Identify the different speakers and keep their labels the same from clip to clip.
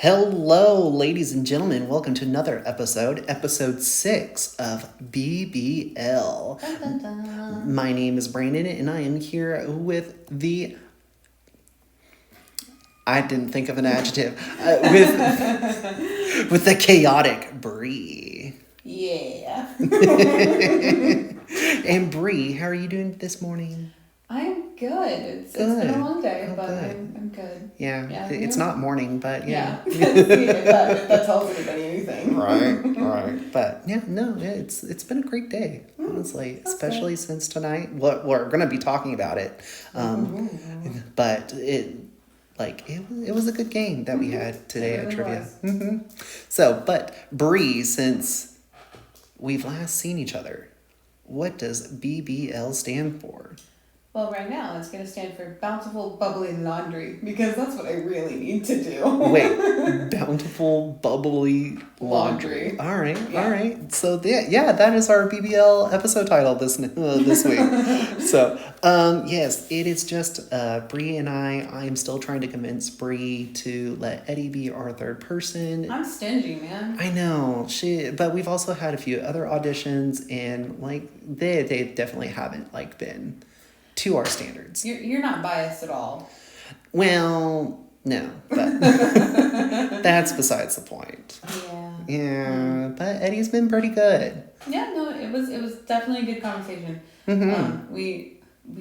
Speaker 1: Hello, ladies and gentlemen. Welcome to another episode 6 of BBL.
Speaker 2: Dun, dun, dun.
Speaker 1: My name is Brandon, and I am here with I didn't think of an adjective. With the chaotic Bree.
Speaker 2: Yeah.
Speaker 1: And Bree, how are you doing this morning?
Speaker 2: I'm good. It's been a long day, but I'm good.
Speaker 1: Yeah, it's not morning, but yeah.
Speaker 2: See, if that tells anybody anything.
Speaker 1: Right. But yeah, no, it's been a great day, honestly, especially since tonight. We're gonna be talking about it, but it was a good game that we had today
Speaker 2: It
Speaker 1: at
Speaker 2: really
Speaker 1: trivia.
Speaker 2: was.
Speaker 1: So, but Bree, since we've last seen each other, what does BBL stand for?
Speaker 2: Well, right now it's going to stand for Bountiful Bubbly Laundry because that's what I really need to do.
Speaker 1: Wait, bountiful, bubbly laundry.
Speaker 2: Laundry.
Speaker 1: All right.
Speaker 2: Yeah.
Speaker 1: So that is our BBL episode title this week. So, yes, it is just Bree and I. I'm still trying to convince Bree to let Eddie be our third person.
Speaker 2: I'm stingy, man.
Speaker 1: I know but we've also had a few other auditions, and they definitely haven't
Speaker 2: been
Speaker 1: to our standards.
Speaker 2: You're not biased at all.
Speaker 1: Well, no, but that's besides the point. Yeah, but Eddie's been pretty good.
Speaker 2: Yeah, no, it was definitely a good conversation. We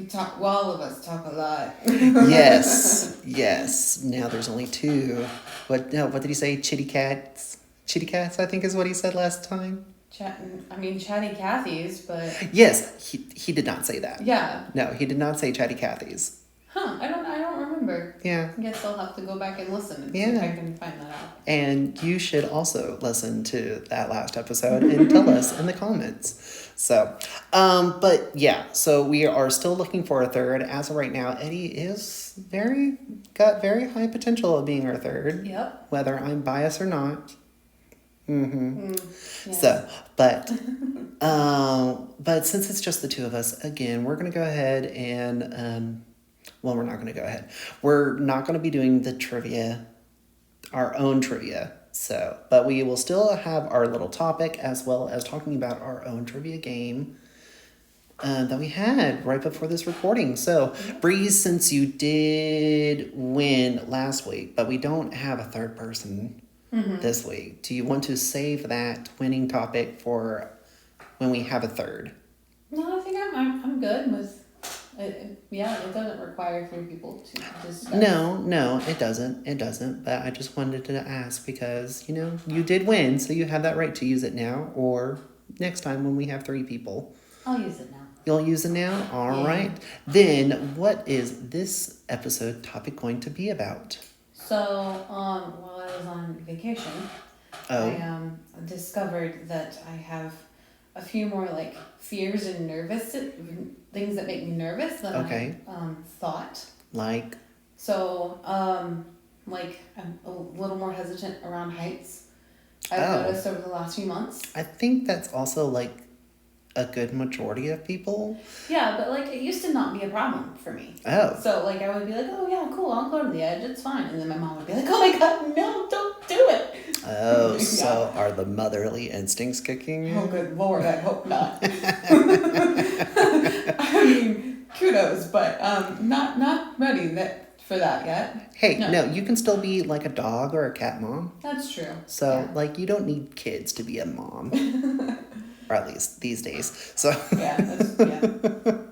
Speaker 2: talk. Well, all of us talk a lot.
Speaker 1: Yes. Now there's only two. What did he say? Chitty cats, I think is what he said last time.
Speaker 2: Chatty Cathy's, but
Speaker 1: yes, he did not say that.
Speaker 2: Yeah.
Speaker 1: No, he did not say Chatty Cathy's.
Speaker 2: Huh? I don't remember.
Speaker 1: Yeah.
Speaker 2: I guess I'll have to go back and listen and see if I can find that out.
Speaker 1: And you should also listen to that last episode and tell us in the comments. So, but yeah, so we are still looking for a third. As of right now, Eddie is got very high potential of being our third.
Speaker 2: Yep.
Speaker 1: Whether I'm biased or not.
Speaker 2: Yes.
Speaker 1: So, but since it's just the two of us, again, we're going to go ahead and, we're not going to go ahead. We're not going to be doing the trivia, our own trivia. So, but we will still have our little topic as well as talking about our own trivia game that we had right before this recording. So, Bree, since you did win last week, but we don't have a third person this week, do you want to save that winning topic for when we have a third?
Speaker 2: No, I think I'm good with it. Yeah, it doesn't require 3 people to discuss.
Speaker 1: No, it doesn't. But I just wanted to ask because, you did win, so you have that right to use it now or next time when we have 3 people.
Speaker 2: I'll use it now.
Speaker 1: You'll use it now? All right. Then what is this episode topic going to be about?
Speaker 2: So, while I was on vacation, I discovered that I have a few more fears and nervous things that make me nervous than I thought.
Speaker 1: Like?
Speaker 2: So, I'm a little more hesitant around heights. I've noticed over the last few months.
Speaker 1: I think that's also a good majority of people.
Speaker 2: Yeah, but it used to not be a problem for me.
Speaker 1: Oh.
Speaker 2: So I would be like, oh yeah, cool, I'll go to the edge, it's fine. And then my mom would be like, oh my god, no, don't do it.
Speaker 1: Oh,
Speaker 2: Yeah.
Speaker 1: So are the motherly instincts kicking in?
Speaker 2: Oh good lord, I hope not. Kudos, but not ready for that yet.
Speaker 1: Hey, no, you can still be a dog or a cat mom.
Speaker 2: That's true.
Speaker 1: So you don't need kids to be a mom. Or at least these days. So
Speaker 2: Yeah.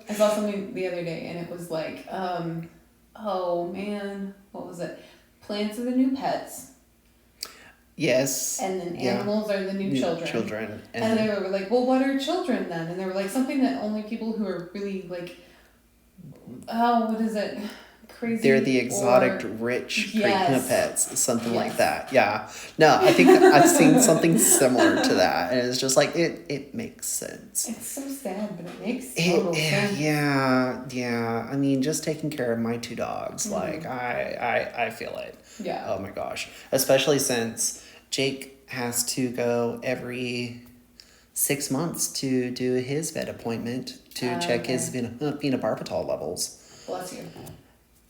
Speaker 2: I saw something the other day and it was oh man, what was it? Plants are the new pets.
Speaker 1: Yes.
Speaker 2: And then animals are the new children. And they were like, well, what are children then? And they were like, something that only people who are really what is it? Crazy.
Speaker 1: They're the exotic, rich pets, something like that. Yeah. No, I think I've seen something similar to that. And it's just it makes sense.
Speaker 2: It's so sad, but it makes total sense.
Speaker 1: Yeah. I mean, just taking care of my 2 dogs, I feel it.
Speaker 2: Yeah.
Speaker 1: Oh my gosh. Especially since Jake has to go every 6 months to do his vet appointment to check his phenobarbital levels.
Speaker 2: Bless you.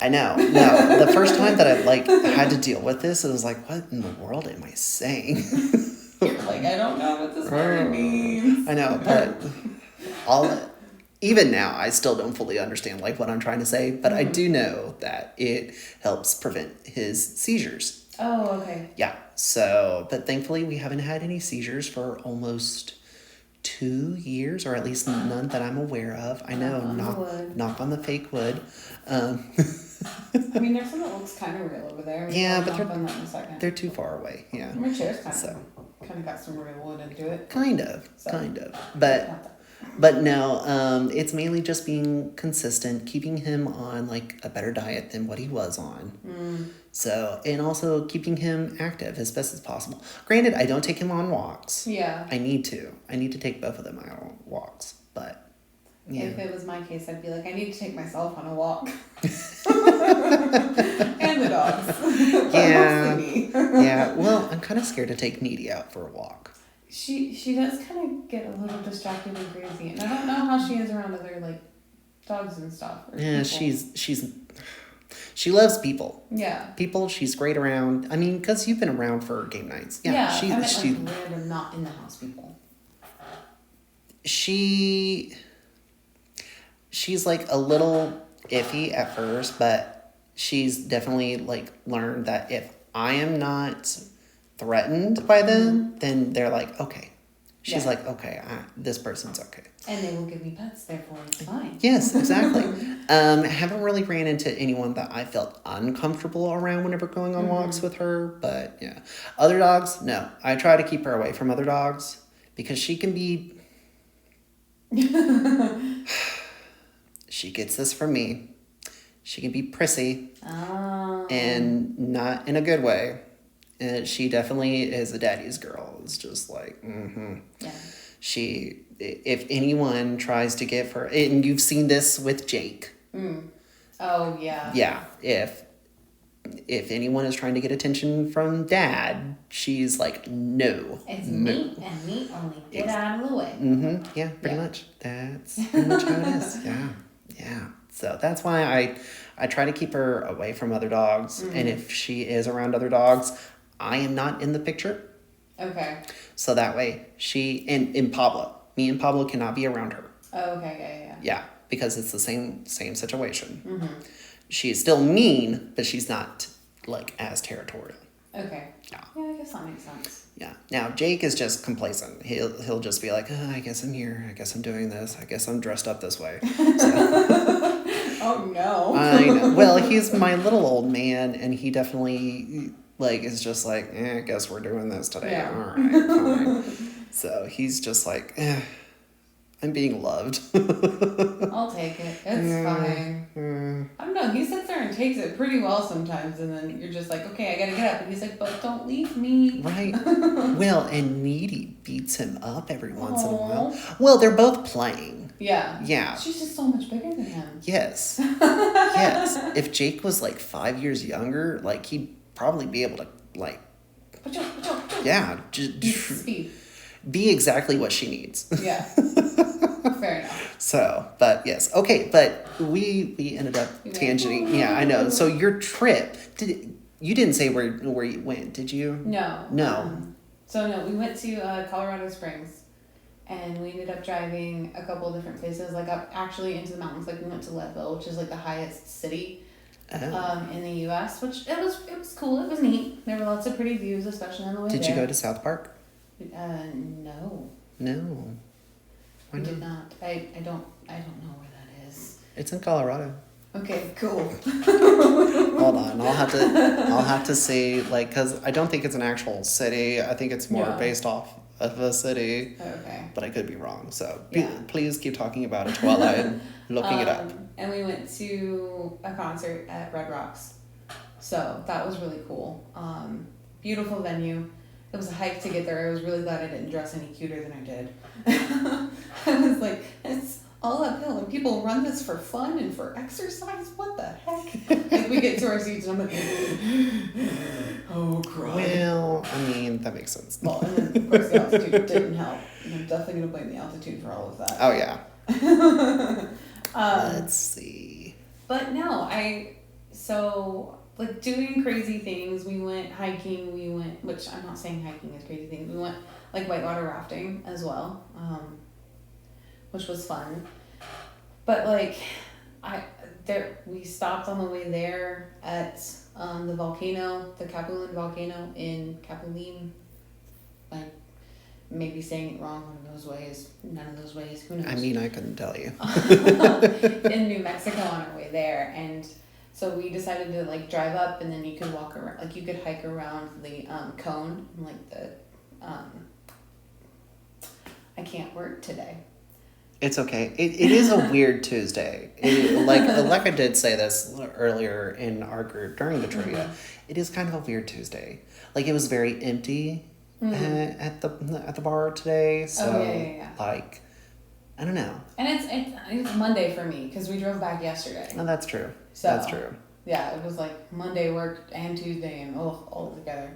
Speaker 1: I know. No, the first time that I like had to deal with this, it was like, what in the world am I saying?
Speaker 2: You're like, I don't know what this word means.
Speaker 1: I know, but even now, I still don't fully understand like what I'm trying to say, but I do know that it helps prevent his seizures.
Speaker 2: Oh, okay.
Speaker 1: Yeah. So, but thankfully, we haven't had any seizures for almost 2 years, or at least none that I'm aware of. I know, knock on the fake wood.
Speaker 2: I mean, there's some that looks kind of real over there.
Speaker 1: Yeah, but
Speaker 2: they're
Speaker 1: too far away. Yeah.
Speaker 2: My chair's kind of got some real wood into it.
Speaker 1: Kind of. But no, it's mainly just being consistent, keeping him on like a better diet than what he was on. So, and also keeping him active as best as possible. Granted, I don't take him on walks.
Speaker 2: Yeah.
Speaker 1: I need to take both of them out on walks, but yeah.
Speaker 2: If it was my case, I'd be like, I need to take myself on a walk. And the dogs.
Speaker 1: Yeah. Yeah. Well, I'm kind of scared to take Needy out for a walk.
Speaker 2: She does kind of get a little distracted and crazy, and I don't know how she is around other like dogs and stuff.
Speaker 1: Yeah, she loves people.
Speaker 2: Yeah.
Speaker 1: People, she's great around. I mean, because you've been around for game nights. Yeah.
Speaker 2: I meant like random, not in the house people.
Speaker 1: She's like a little iffy at first, but she's definitely like learned that if I am not threatened by them, then they're like, okay. She's like, okay, this person's okay.
Speaker 2: And they will give me pets, therefore it's fine.
Speaker 1: Yes, exactly. Haven't really ran into anyone that I felt uncomfortable around whenever going on walks with her, but yeah. Other dogs, no. I try to keep her away from other dogs because she can be... She gets this from me. She can be prissy and not in a good way. And she definitely is a daddy's girl. It's just like,
Speaker 2: Yeah.
Speaker 1: If anyone tries to give her, and you've seen this with Jake.
Speaker 2: Oh, yeah.
Speaker 1: Yeah. If anyone is trying to get attention from dad, she's like, no.
Speaker 2: It's me and me only. Get out of the way.
Speaker 1: Yeah, pretty much. That's pretty much how it is. Yeah. Yeah. So that's why I try to keep her away from other dogs. And if she is around other dogs, I am not in the picture.
Speaker 2: Okay.
Speaker 1: So that way and Pablo. Me and Pablo cannot be around her.
Speaker 2: Oh, okay, yeah.
Speaker 1: Yeah, because it's the same situation. She is still mean, but she's not like as territorial.
Speaker 2: Okay.
Speaker 1: Yeah.
Speaker 2: Yeah, I guess that makes sense.
Speaker 1: Yeah. Now Jake is just complacent. He'll just be like, I guess I'm here. I guess I'm doing this. I guess I'm dressed up this way. So,
Speaker 2: oh no.
Speaker 1: I know. Well, he's my little old man, and he definitely like is just like, I guess we're doing this today.
Speaker 2: Yeah.
Speaker 1: All right, fine. So he's just like, I'm being loved.
Speaker 2: I'll take it. It's fine. I don't know. He sits there and takes it pretty well sometimes, and then you're just like, okay, I gotta get up. And he's like, but don't leave me.
Speaker 1: Right. Well, and Needy beats him up every once in a while. Well, they're both playing.
Speaker 2: Yeah.
Speaker 1: Yeah.
Speaker 2: She's just so much bigger than him.
Speaker 1: Yes. Yes. If Jake was like 5 years younger, like he'd probably be able to like. Yeah.
Speaker 2: Speed.
Speaker 1: Be exactly what she needs.
Speaker 2: Yeah. Fair enough.
Speaker 1: So, but yes. Okay, but we ended up tangenting. Yeah, I know. So your trip, you didn't say where you went, did you?
Speaker 2: No.
Speaker 1: No.
Speaker 2: We went to Colorado Springs, and we ended up driving a couple of different places, like up actually into the mountains. Like we went to Leadville, which is like the highest city in the U.S., which it was cool. It was neat. There were lots of pretty views, especially on the way there.
Speaker 1: Did you go to South Park?
Speaker 2: No.
Speaker 1: No. Why
Speaker 2: We
Speaker 1: not?
Speaker 2: did not. I don't know where that is.
Speaker 1: It's in Colorado.
Speaker 2: Okay, cool.
Speaker 1: Hold on, I'll have to see, like, because I don't think it's an actual city. I think it's more based off of a city.
Speaker 2: Okay.
Speaker 1: But I could be wrong. So
Speaker 2: Yeah.
Speaker 1: please keep talking about it while I'm looking it up.
Speaker 2: And we went to a concert at Red Rocks. So that was really cool. Beautiful venue. It was a hike to get there. I was really glad I didn't dress any cuter than I did. I was like, it's all uphill and people run this for fun and for exercise? What the heck? Like we get to our seats and I'm like, oh, crap.
Speaker 1: Well, I mean, that makes sense.
Speaker 2: Well, and then of course the altitude didn't help. And I'm definitely going to blame the altitude for all of that.
Speaker 1: Oh, yeah. Let's see.
Speaker 2: But no, so like doing crazy things. We went hiking. Which I'm not saying hiking is crazy things. We went like whitewater rafting as well, which was fun. But like, we stopped on the way there at the volcano, the Capulin volcano in Capulin. Like, maybe saying it wrong one of those ways, none of those ways. Who knows?
Speaker 1: I mean, I couldn't tell you.
Speaker 2: In New Mexico on our way there, and so we decided to like drive up, and then you could walk around, like you could hike around the cone, and like the I can't work today.
Speaker 1: It's okay. It is a weird Tuesday. Like I did say this earlier in our group during the trivia. It is kind of a weird Tuesday. Like it was very empty at the bar today. So
Speaker 2: yeah.
Speaker 1: like, I don't know.
Speaker 2: And it's Monday for me because we drove back yesterday.
Speaker 1: No, that's true.
Speaker 2: So,
Speaker 1: that's true.
Speaker 2: Yeah, it was like Monday work and Tuesday and all together.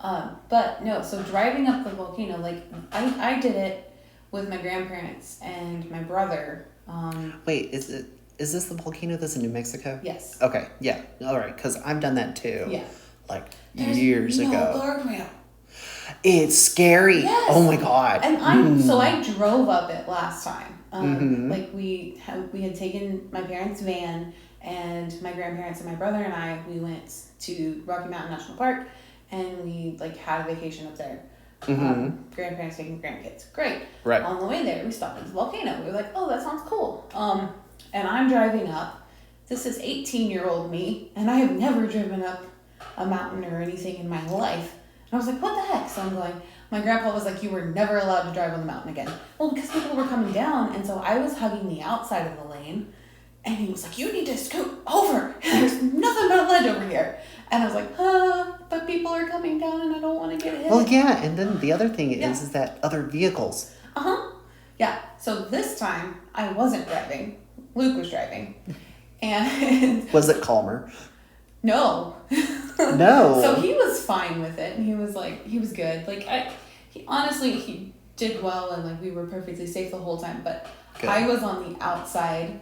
Speaker 2: But no, so driving up the volcano, like I did it with my grandparents and my brother.
Speaker 1: Wait, is this the volcano that's in New Mexico?
Speaker 2: Yes.
Speaker 1: Okay, yeah, all right, because I've done that too.
Speaker 2: Yeah.
Speaker 1: Like
Speaker 2: There's
Speaker 1: years
Speaker 2: no
Speaker 1: ago.
Speaker 2: guardrail.
Speaker 1: It's scary.
Speaker 2: Yes.
Speaker 1: Oh my god.
Speaker 2: And so I drove up it last time. Like we had taken my parents' van, and my grandparents and my brother and I, we went to Rocky Mountain National Park, and we like had a vacation up there. Grandparents taking grandkids. Great.
Speaker 1: Right.
Speaker 2: On the way there, we stopped at the volcano. We were like, oh, that sounds cool. And I'm driving up. This is 18-year-old me, and I have never driven up a mountain or anything in my life. And I was like, what the heck? So I'm going, my grandpa was like, you were never allowed to drive on the mountain again. Well, because people were coming down, and so I was hugging the outside of the lane, and he was like, you need to scoot over. There's nothing but a ledge over here. And I was like, but people are coming down and I don't want to get hit.
Speaker 1: Well, yeah, and then the other thing is that other vehicles.
Speaker 2: Yeah, so this time I wasn't driving. Luke was driving. And
Speaker 1: Was it calmer?
Speaker 2: no.
Speaker 1: No.
Speaker 2: So he was fine with it, and he was good. Like he did well, and like we were perfectly safe the whole time, but
Speaker 1: Good.
Speaker 2: I was on the outside.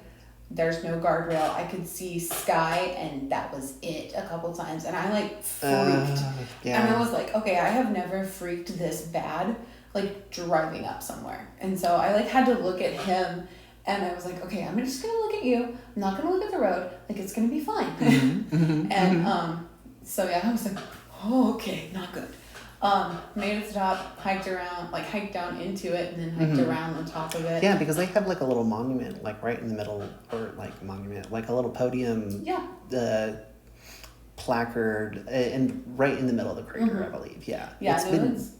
Speaker 2: There's no guardrail. I could see sky, and that was it a couple times. And I like freaked.
Speaker 1: Yeah.
Speaker 2: And I was like, okay, I have never freaked this bad, like driving up somewhere. And so I like had to look at him, and I was like, okay, I'm just gonna look at you. I'm not gonna look at the road. Like it's gonna be fine. And so yeah, I was like, oh, okay, not good. Made it stop, hiked down into it, and then hiked around on top of it.
Speaker 1: Yeah, because they have like a little monument, like right in the middle, or like monument, like a little podium.
Speaker 2: Yeah.
Speaker 1: Placard, and right in the middle of the crater, I believe. Yeah.
Speaker 2: Yeah,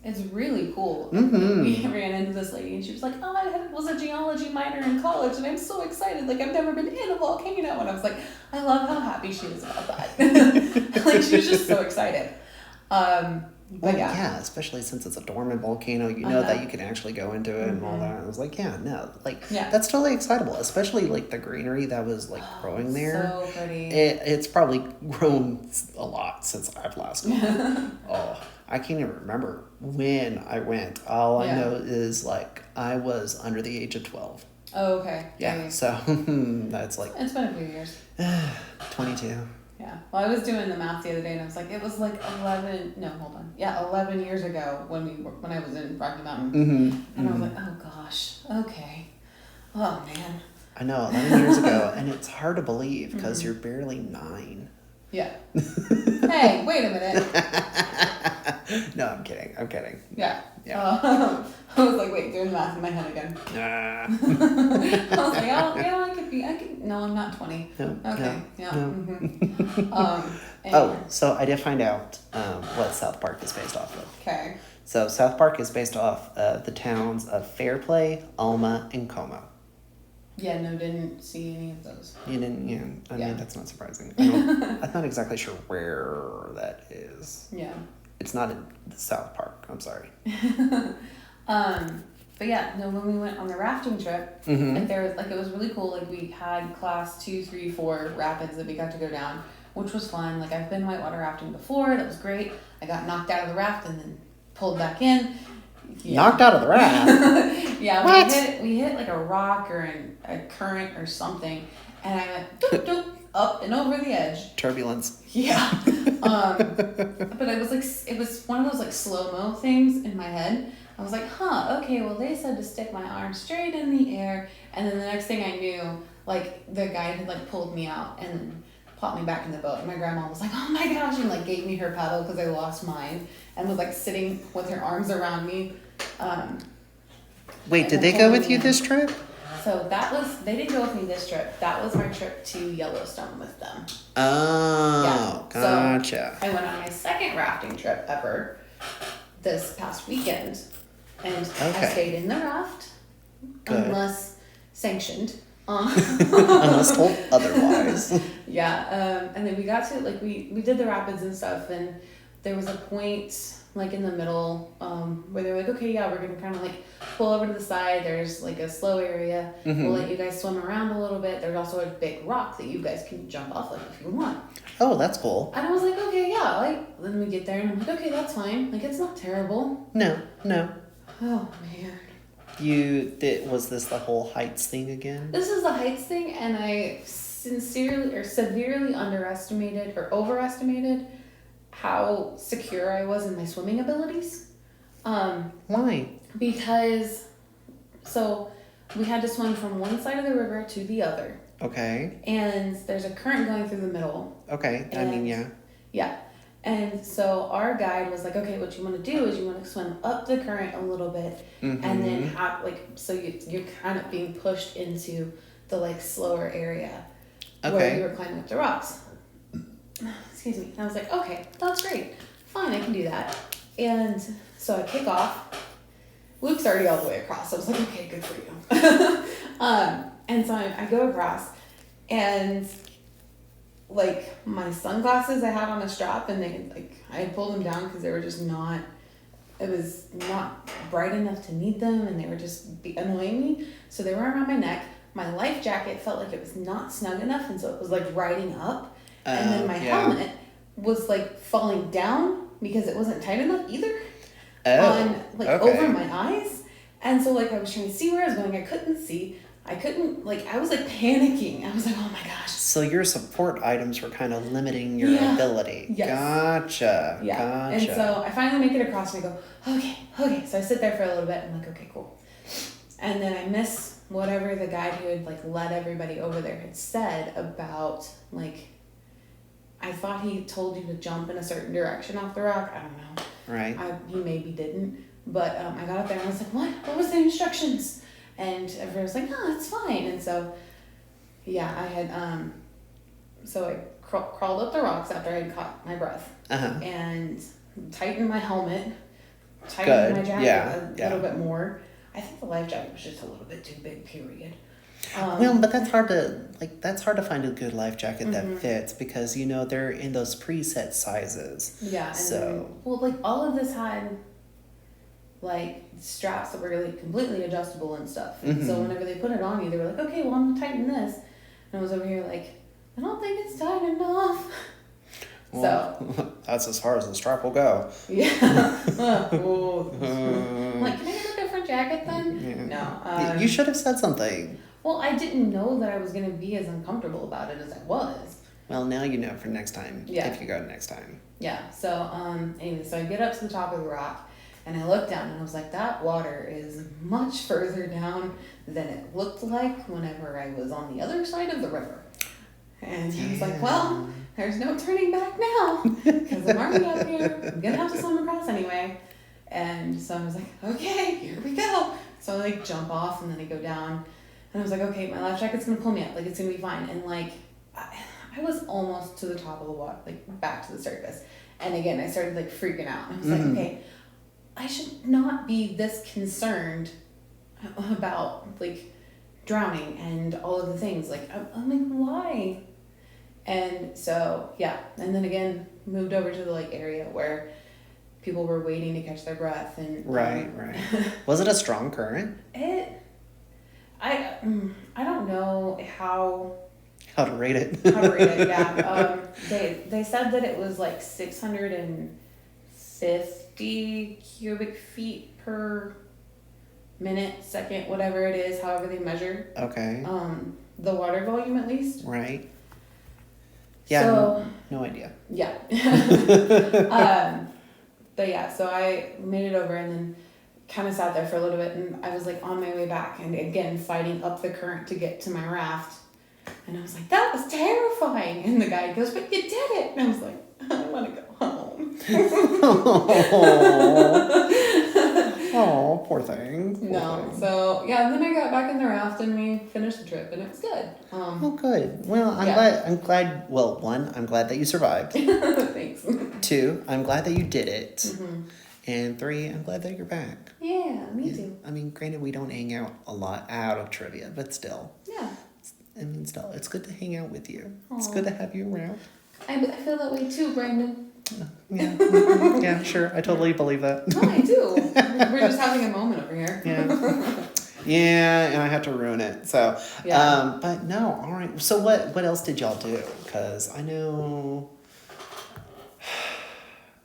Speaker 2: it's really cool. We ran into this lady, and she was like, "Oh, I was a geology minor in college, and I'm so excited. Like I've never been in a volcano." And I was like, I love how happy she is about that. Like she was just so excited. But
Speaker 1: yeah, especially since it's a dormant volcano, you know that you can actually go into it and all that. I was like, that's totally excitable, especially like the greenery that was like growing there.
Speaker 2: So pretty.
Speaker 1: It's probably grown a lot since I've last gone. I can't even remember when I went. All I know is like I was under the age of 12.
Speaker 2: Oh, okay.
Speaker 1: Yeah. So that's like
Speaker 2: it's been a few years.
Speaker 1: 22.
Speaker 2: Yeah. Well, I was doing the math the other day, and I was like, it was like 11 years ago when I was in Rocky Mountain. And I was like, oh gosh, okay. Oh man.
Speaker 1: I know, 11 years ago, and it's hard to believe because you're barely 9.
Speaker 2: Yeah. Hey, wait a minute.
Speaker 1: No, I'm kidding.
Speaker 2: Yeah.
Speaker 1: Yeah.
Speaker 2: I was like, wait, doing the math in my head again. I was like, oh, yeah, I could, no, I'm not 20.
Speaker 1: No,
Speaker 2: okay,
Speaker 1: no.
Speaker 2: Anyway.
Speaker 1: So I did find out what South Park is based off of.
Speaker 2: Okay.
Speaker 1: So South Park is based off of the towns of Fairplay, Alma, and Como.
Speaker 2: Yeah, no, didn't see any of those.
Speaker 1: You didn't, I mean, that's not surprising. I'm not exactly sure where that is.
Speaker 2: Yeah.
Speaker 1: It's not in South Park, I'm sorry.
Speaker 2: But yeah, no, when we went on the rafting trip, like there was, like it was really cool. Like we had class 2, 3, 4 rapids that we got to go down, which was fun. Like I've been whitewater rafting before, that was great. I got knocked out of the raft and then pulled back in. Yeah.
Speaker 1: Knocked out of the raft?
Speaker 2: Yeah,
Speaker 1: what?
Speaker 2: we hit like a rock or a current or something, and I went doop doop, up and over the edge.
Speaker 1: Turbulence.
Speaker 2: Yeah. But it was one of those like slow-mo things in my head. I was like, okay, well they said to stick my arm straight in the air, and then the next thing I knew, like the guide had like pulled me out and plopped me back in the boat. And my grandma was like, oh my gosh, and like gave me her paddle because I lost mine, and was like sitting with her arms around me.
Speaker 1: Wait, did they go with you this trip?
Speaker 2: So they didn't go with me this trip. That was my trip to Yellowstone with them.
Speaker 1: Oh, yeah. Gotcha.
Speaker 2: So I went on my second rafting trip ever this past weekend, and I stayed in the raft. Good. Unless sanctioned.
Speaker 1: Unless told otherwise.
Speaker 2: Yeah, and then we got to, like, we did the rapids and stuff, and there was a point, like, in the middle, where they were like, okay, yeah, we're gonna kind of, like, pull over to the side, there's, like, a slow area, we'll let you guys swim around a little bit, there's also a big rock that you guys can jump off of if you want.
Speaker 1: Oh, that's cool.
Speaker 2: And I was like, okay, yeah, like, then we get there, and I'm like, okay, that's fine, like, it's not terrible.
Speaker 1: No.
Speaker 2: Oh, man.
Speaker 1: Was this the whole heights thing again?
Speaker 2: This is the heights thing, and I sincerely or severely underestimated or overestimated how secure I was in my swimming abilities.
Speaker 1: Why?
Speaker 2: Because, so we had to swim from one side of the river to the other.
Speaker 1: Okay.
Speaker 2: And there's a current going through the middle.
Speaker 1: Okay, yeah.
Speaker 2: Yeah. And so our guide was like, okay, what you want to do is you want to swim up the current a little bit, and then have, like, so you're kind of being pushed into the, like, slower area where you were climbing up the rocks. Excuse me. And I was like, okay, that's great. Fine, I can do that. And so I kick off. Luke's already all the way across. So I was like, okay, good for you. And so I go across, and like my sunglasses I had on a strap, and I had pulled them down because they were just not, it was not bright enough to need them, and they were just annoying me. So they were around my neck. My life jacket felt like it was not snug enough, and so it was like riding up. And then my helmet was like falling down because it wasn't tight enough either. Over my eyes. And so like I was trying to see where I was going. I couldn't see. I was like panicking. I was like, oh my gosh.
Speaker 1: So your support items were kind of limiting your ability.
Speaker 2: Yes.
Speaker 1: Gotcha.
Speaker 2: Yeah. Gotcha. And so I finally make it across, and I go, okay. So I sit there for a little bit. I'm like, okay, cool. And then I miss whatever the guide who had like led everybody over there had said about, like, I thought he told you to jump in a certain direction off the rock. I don't know.
Speaker 1: Right.
Speaker 2: He maybe didn't. But I got up there and I was like, what? What was the instructions? And everyone was like, no, it's fine. And so, yeah, I had, so I crawled up the rocks after I had caught my breath. And tightened my helmet, tightened my jacket a little bit more. I think the life jacket was just a little bit too big, period.
Speaker 1: Well, but that's hard to find a good life jacket that fits, because, you know, they're in those preset sizes.
Speaker 2: Yeah. And
Speaker 1: so.
Speaker 2: Like all of this had like straps that were like completely adjustable and stuff. And so whenever they put it on you, they were like, okay, well, I'm gonna tighten this. And I was over here like, I don't think it's tight enough.
Speaker 1: Well, so that's as far as the strap will go.
Speaker 2: Yeah. Like, can I get a different jacket then?
Speaker 1: Yeah. No. You should have said something.
Speaker 2: Well, I didn't know that I was going to be as uncomfortable about it as I was.
Speaker 1: Well, now you know for next time.
Speaker 2: Yeah.
Speaker 1: If you go next time.
Speaker 2: Yeah. So, anyway, so I get up to the top of the rock, and I look down, and I was like, that water is much further down than it looked like whenever I was on the other side of the river. And I was like, well, there's no turning back now, because I'm already up here. I'm going to have to swim across anyway. And so I was like, okay, here we go. So I like jump off, and then I go down. And I was like, okay, my life jacket's going to pull me up. Like, it's going to be fine. And, like, I was almost to the top of the water, like, back to the surface. And, again, I started, like, freaking out. I was like, okay, I should not be this concerned about, like, drowning and all of the things. Like, I'm like, why? And so, yeah. And then, again, moved over to the, like, area where people were waiting to catch their breath. And
Speaker 1: Right. Was it a strong current?
Speaker 2: I don't know how
Speaker 1: to rate it.
Speaker 2: Yeah. They said that it was like 650 cubic feet per minute, second, whatever it is, however they measure.
Speaker 1: Okay.
Speaker 2: The water volume at least.
Speaker 1: Right. Yeah,
Speaker 2: So,
Speaker 1: no idea.
Speaker 2: yeah. But yeah, so I made it over and then kind of sat there for a little bit, and I was like on my way back and again fighting up the current to get to my raft. And I was like, that was terrifying. And the guy goes, but you did it. And I was like, I want to go home.
Speaker 1: Oh, poor thing.
Speaker 2: No. So, yeah, and then I got back in the raft and we finished the trip and it was good.
Speaker 1: Oh, good. Well, I'm glad, well, one, I'm glad that you survived.
Speaker 2: Thanks.
Speaker 1: Two, I'm glad that you did it.
Speaker 2: Mm-hmm.
Speaker 1: And three, I'm glad that you're back.
Speaker 2: Yeah, me too.
Speaker 1: I mean, granted, we don't hang out a lot out of trivia, but still.
Speaker 2: Yeah.
Speaker 1: I mean, still, it's good to hang out with you.
Speaker 2: Aww.
Speaker 1: It's good to have you around.
Speaker 2: I feel that way too, Brandon.
Speaker 1: Yeah, yeah, sure. I totally believe that.
Speaker 2: No, I do. We're just having a moment over here.
Speaker 1: Yeah. Yeah, and I have to ruin it. So,
Speaker 2: Yeah.
Speaker 1: But no, all right. So what else did y'all do? Because I know,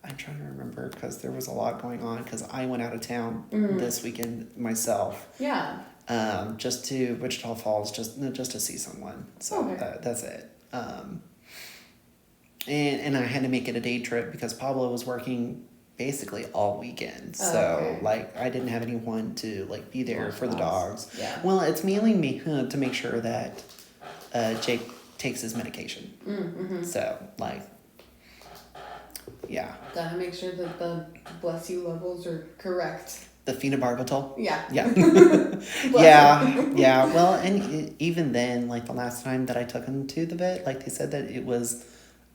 Speaker 1: I'm trying to remember because there was a lot going on because I went out of town this weekend myself.
Speaker 2: Yeah.
Speaker 1: Just to Wichita Falls, just to see someone. So
Speaker 2: Okay.
Speaker 1: that's it. And I had to make it a day trip because Pablo was working basically all weekend. So
Speaker 2: Okay.
Speaker 1: like I didn't have anyone to like be there for the dogs.
Speaker 2: Yeah.
Speaker 1: Well, it's mainly me to make sure that Jake takes his medication.
Speaker 2: Mm-hmm.
Speaker 1: So like, yeah.
Speaker 2: Gotta make sure that the bless you levels are correct.
Speaker 1: The phenobarbital.
Speaker 2: Yeah.
Speaker 1: Yeah.
Speaker 2: Bless
Speaker 1: Yeah.
Speaker 2: you.
Speaker 1: Yeah. Well, and even then, like the last time that I took him to the vet, like they said that it was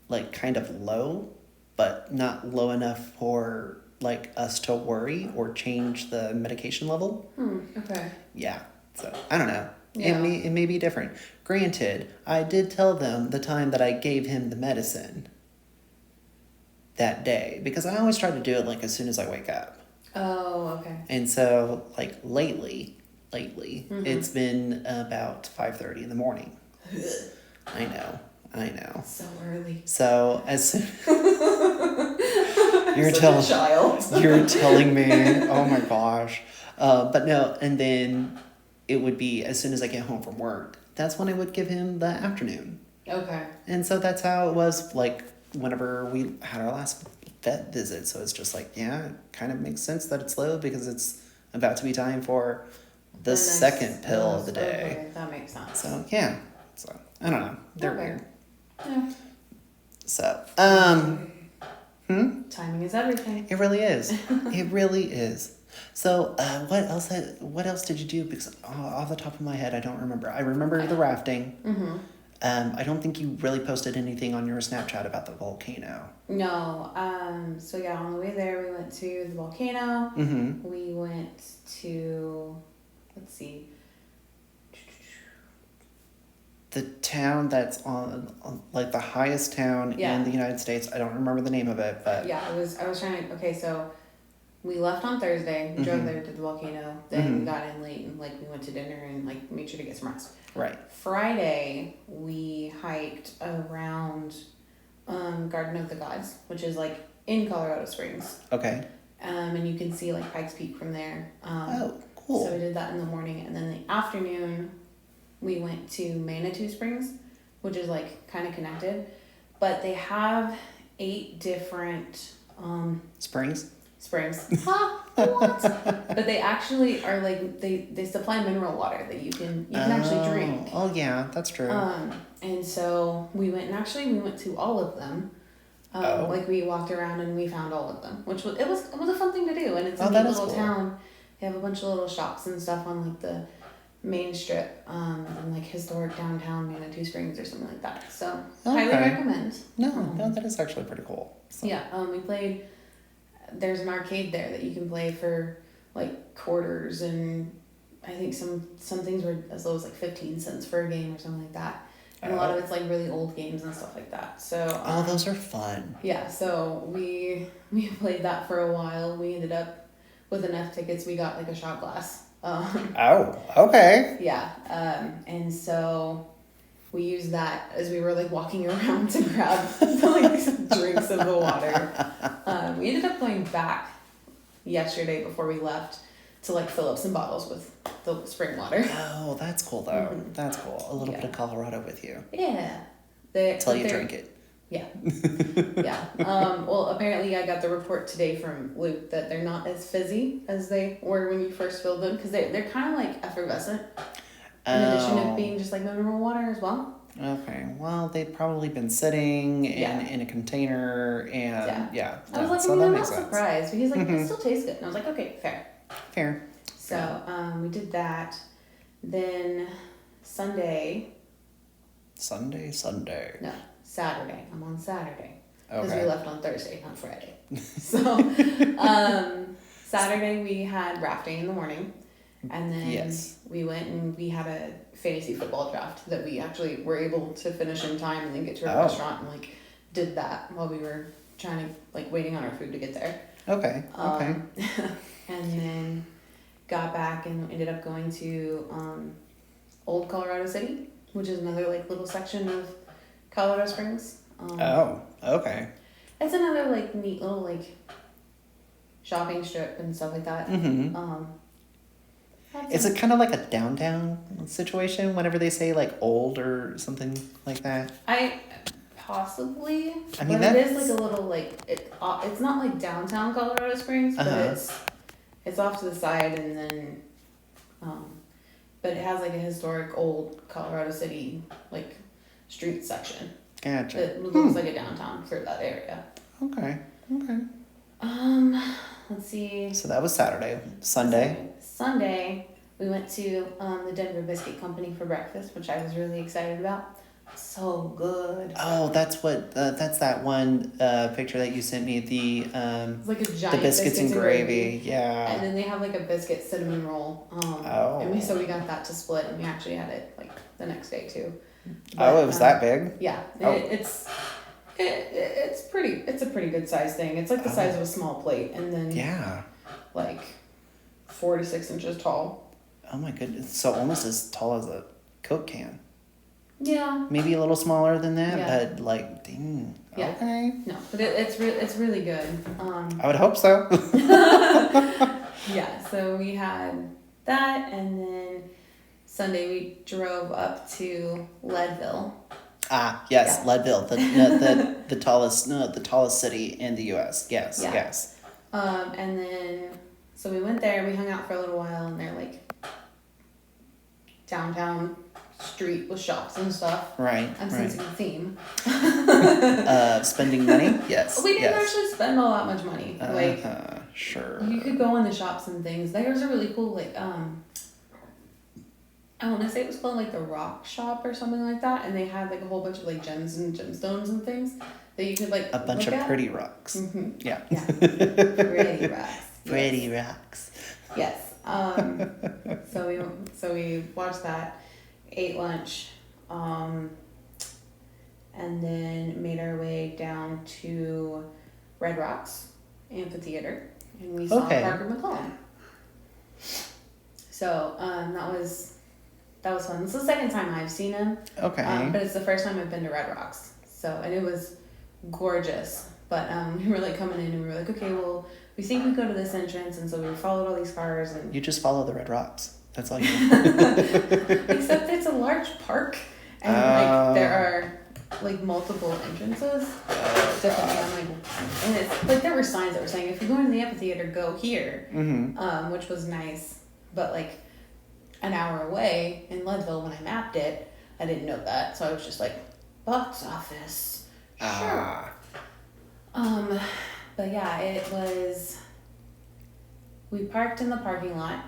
Speaker 1: like kind of low, but not low enough for like us to worry or change the medication level.
Speaker 2: Okay.
Speaker 1: Yeah. So I don't know.
Speaker 2: Yeah.
Speaker 1: It may be different. Granted, I did tell them the time that I gave him the medicine that day because I always try to do it like as soon as I wake up.
Speaker 2: Oh, okay.
Speaker 1: And so like lately, it's been about 5:30 in the morning. I know.
Speaker 2: So early.
Speaker 1: So as you're
Speaker 2: Such a child.
Speaker 1: you're telling me, oh my gosh. But no, and then it would be as soon as I get home from work. That's when I would give him the afternoon.
Speaker 2: Okay.
Speaker 1: And so that's how it was like whenever we had our last vet visit. So it's just like, yeah, it kind of makes sense that it's low because it's about to be time for the
Speaker 2: next
Speaker 1: second pill of the day.
Speaker 2: Okay, that makes sense.
Speaker 1: So yeah. So I don't know. They're
Speaker 2: Okay.
Speaker 1: weird.
Speaker 2: Yeah.
Speaker 1: So
Speaker 2: Timing is everything.
Speaker 1: it really is. It really is. So what else did you do? Because off the top of my head, I don't remember. I remember the rafting.
Speaker 2: Mm-hmm.
Speaker 1: I don't think you really posted anything on your Snapchat about the volcano.
Speaker 2: No. So yeah, on the way there, we went to the volcano.
Speaker 1: Mm-hmm.
Speaker 2: We went to, let's see.
Speaker 1: The town that's on like the highest town
Speaker 2: Yeah.
Speaker 1: in the United States. I don't remember the name of it, but
Speaker 2: Yeah, I was trying to, okay, so we left on Thursday, we drove there to the volcano, then we got in late and like we went to dinner and like made sure to get some rest.
Speaker 1: right.
Speaker 2: Friday, we hiked around Garden of the Gods, which is like in Colorado Springs.
Speaker 1: Okay.
Speaker 2: And you can see like Pikes Peak from there.
Speaker 1: Oh, cool.
Speaker 2: So we did that in the morning, and then in the afternoon, we went to Manitou Springs, which is like kind of connected, but they have 8 different
Speaker 1: Springs.
Speaker 2: springs. Ha! What? But they actually are like they supply mineral water that you can actually drink.
Speaker 1: Oh yeah, that's true.
Speaker 2: And so we went to all of them. Like we walked around and we found all of them, which was it was a fun thing to do, and it's a neat little town. They have a bunch of little shops and stuff on like the main strip, and like historic downtown Manitou Springs or something like that. So highly recommend.
Speaker 1: No, that is actually pretty cool. So.
Speaker 2: Yeah, we played. There's an arcade there that you can play for like quarters, and I think some things were as low as like 15 cents for a game or something like that. And a lot of it's like really old games and stuff like that. So
Speaker 1: those are fun.
Speaker 2: Yeah, so we played that for a while. We ended up with enough tickets. We got like a shot glass.
Speaker 1: Oh, okay.
Speaker 2: Yeah, and so we used that as we were like walking around to grab like drinks of the water. We ended up going back yesterday before we left to like fill up some bottles with the spring water.
Speaker 1: Oh, that's cool though. That's cool. A little bit of Colorado with you.
Speaker 2: Yeah.
Speaker 1: Till you drink it.
Speaker 2: Yeah. Yeah. Well, apparently I got the report today from Luke that they're not as fizzy as they were when you first filled them because they're kind of like effervescent in addition to being just like mineral water as well.
Speaker 1: Okay. Well, they've probably been sitting in a container and yeah.
Speaker 2: I was like,
Speaker 1: so
Speaker 2: I mean,
Speaker 1: that
Speaker 2: I'm
Speaker 1: makes
Speaker 2: not
Speaker 1: sense.
Speaker 2: surprised. But he's like, it still tastes good. And I was like, okay, fair.
Speaker 1: Fair.
Speaker 2: So we did that. Then Sunday.
Speaker 1: Sunday.
Speaker 2: No, Saturday. I'm on Saturday. Because
Speaker 1: Okay.
Speaker 2: we left on Thursday, not Friday. So Saturday we had rafting in the morning. And then we went and we had a fantasy football draft that we actually were able to finish in time and then get to a restaurant and like did that while we were trying to like waiting on our food to get there.
Speaker 1: Okay. Okay.
Speaker 2: And then got back and ended up going to Old Colorado City, which is another like little section of Colorado Springs.
Speaker 1: Okay.
Speaker 2: It's another like neat little like shopping strip and stuff like that.
Speaker 1: Mm-hmm. Is it kind of like a downtown situation whenever they say like old or something like that?
Speaker 2: Possibly.
Speaker 1: I mean,
Speaker 2: but it is like a little like it's not like downtown Colorado Springs, but it's off to the side and then but it has like a historic old Colorado City like street section.
Speaker 1: Gotcha.
Speaker 2: It looks like a downtown for that area.
Speaker 1: Okay.
Speaker 2: Let's see.
Speaker 1: So that was Saturday.
Speaker 2: Sunday, we went to the Denver Biscuit Company for breakfast, which I was really excited about. So good.
Speaker 1: Oh, that's what. That's that one picture that you sent me.
Speaker 2: It's like a giant
Speaker 1: the biscuits and gravy. Yeah.
Speaker 2: And then they have like a biscuit cinnamon roll. And so we got that to split, and we actually had it like the next day too. But,
Speaker 1: it was that big.
Speaker 2: Yeah, it's pretty. It's a pretty good size thing. It's like the size of a small plate, and then like 4 to 6 inches tall.
Speaker 1: Oh my goodness! So almost as tall as a Coke can.
Speaker 2: Yeah.
Speaker 1: Maybe a little smaller than that, but like, dang.
Speaker 2: Yeah.
Speaker 1: Okay.
Speaker 2: No, but it's really good.
Speaker 1: I would hope so.
Speaker 2: Yeah. So we had that, and then Sunday we drove up to Leadville.
Speaker 1: Yes, yeah. Leadville, the tallest city in the U.S. Yes.
Speaker 2: And then so we went there. We hung out for a little while, and they're like downtown street with shops and stuff.
Speaker 1: Right.
Speaker 2: I'm sensing a theme.
Speaker 1: Spending money? Yes.
Speaker 2: We didn't actually spend all that much money.
Speaker 1: Sure.
Speaker 2: You could go in the shops and things. There's a really cool I want to say it was called like the Rock Shop or something like that, and they had like a whole bunch of like gems and gemstones and things that you could like
Speaker 1: a bunch of pretty rocks.
Speaker 2: Mm-hmm.
Speaker 1: Yeah.
Speaker 2: Pretty rocks.
Speaker 1: Pretty rocks.
Speaker 2: Yes. So we watched that, ate lunch, and then made our way down to Red Rocks Amphitheater, and we saw Parker McCollum. So that was fun. It's the second time I've seen him.
Speaker 1: Okay.
Speaker 2: But it's the first time I've been to Red Rocks. And it was gorgeous. But we were like coming in and we were like, okay, well, we think we go to this entrance, and so we followed all these cars and
Speaker 1: you just follow the Red Rocks. That's all you do.
Speaker 2: Except it's a large park, and like there are like multiple entrances. Definitely, I'm like, and it's like there were signs that were saying if you're going to the amphitheater, go here, which was nice. But like an hour away in Leadville, when I mapped it, I didn't know that, so I was just like, box office, sure. But yeah, it was. We parked in the parking lot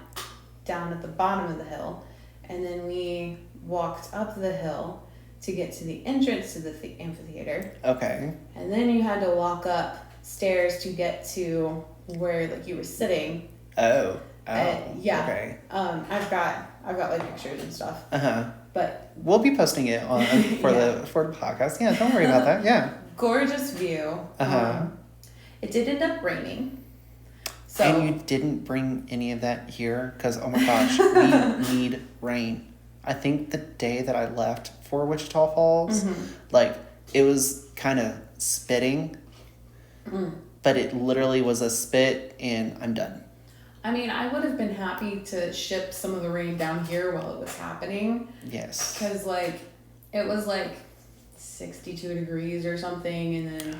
Speaker 2: down at the bottom of the hill, and then we walked up the hill to get to the entrance to the amphitheater.
Speaker 1: Okay.
Speaker 2: And then you had to walk up stairs to get to where like you were sitting.
Speaker 1: Oh.
Speaker 2: Yeah.
Speaker 1: Okay.
Speaker 2: I've got like pictures and stuff. But
Speaker 1: we'll be posting it on for the podcast. Yeah, don't worry about that. Yeah.
Speaker 2: Gorgeous view. It did end up raining. So,
Speaker 1: and you didn't bring any of that here? Because, oh my gosh, we need rain. I think the day that I left for Wichita Falls, like, it was kind of spitting, but it literally was a spit, and I'm done.
Speaker 2: I mean, I would have been happy to ship some of the rain down here while it was happening.
Speaker 1: Yes.
Speaker 2: Because, like, it was, like, 62 degrees or something, and then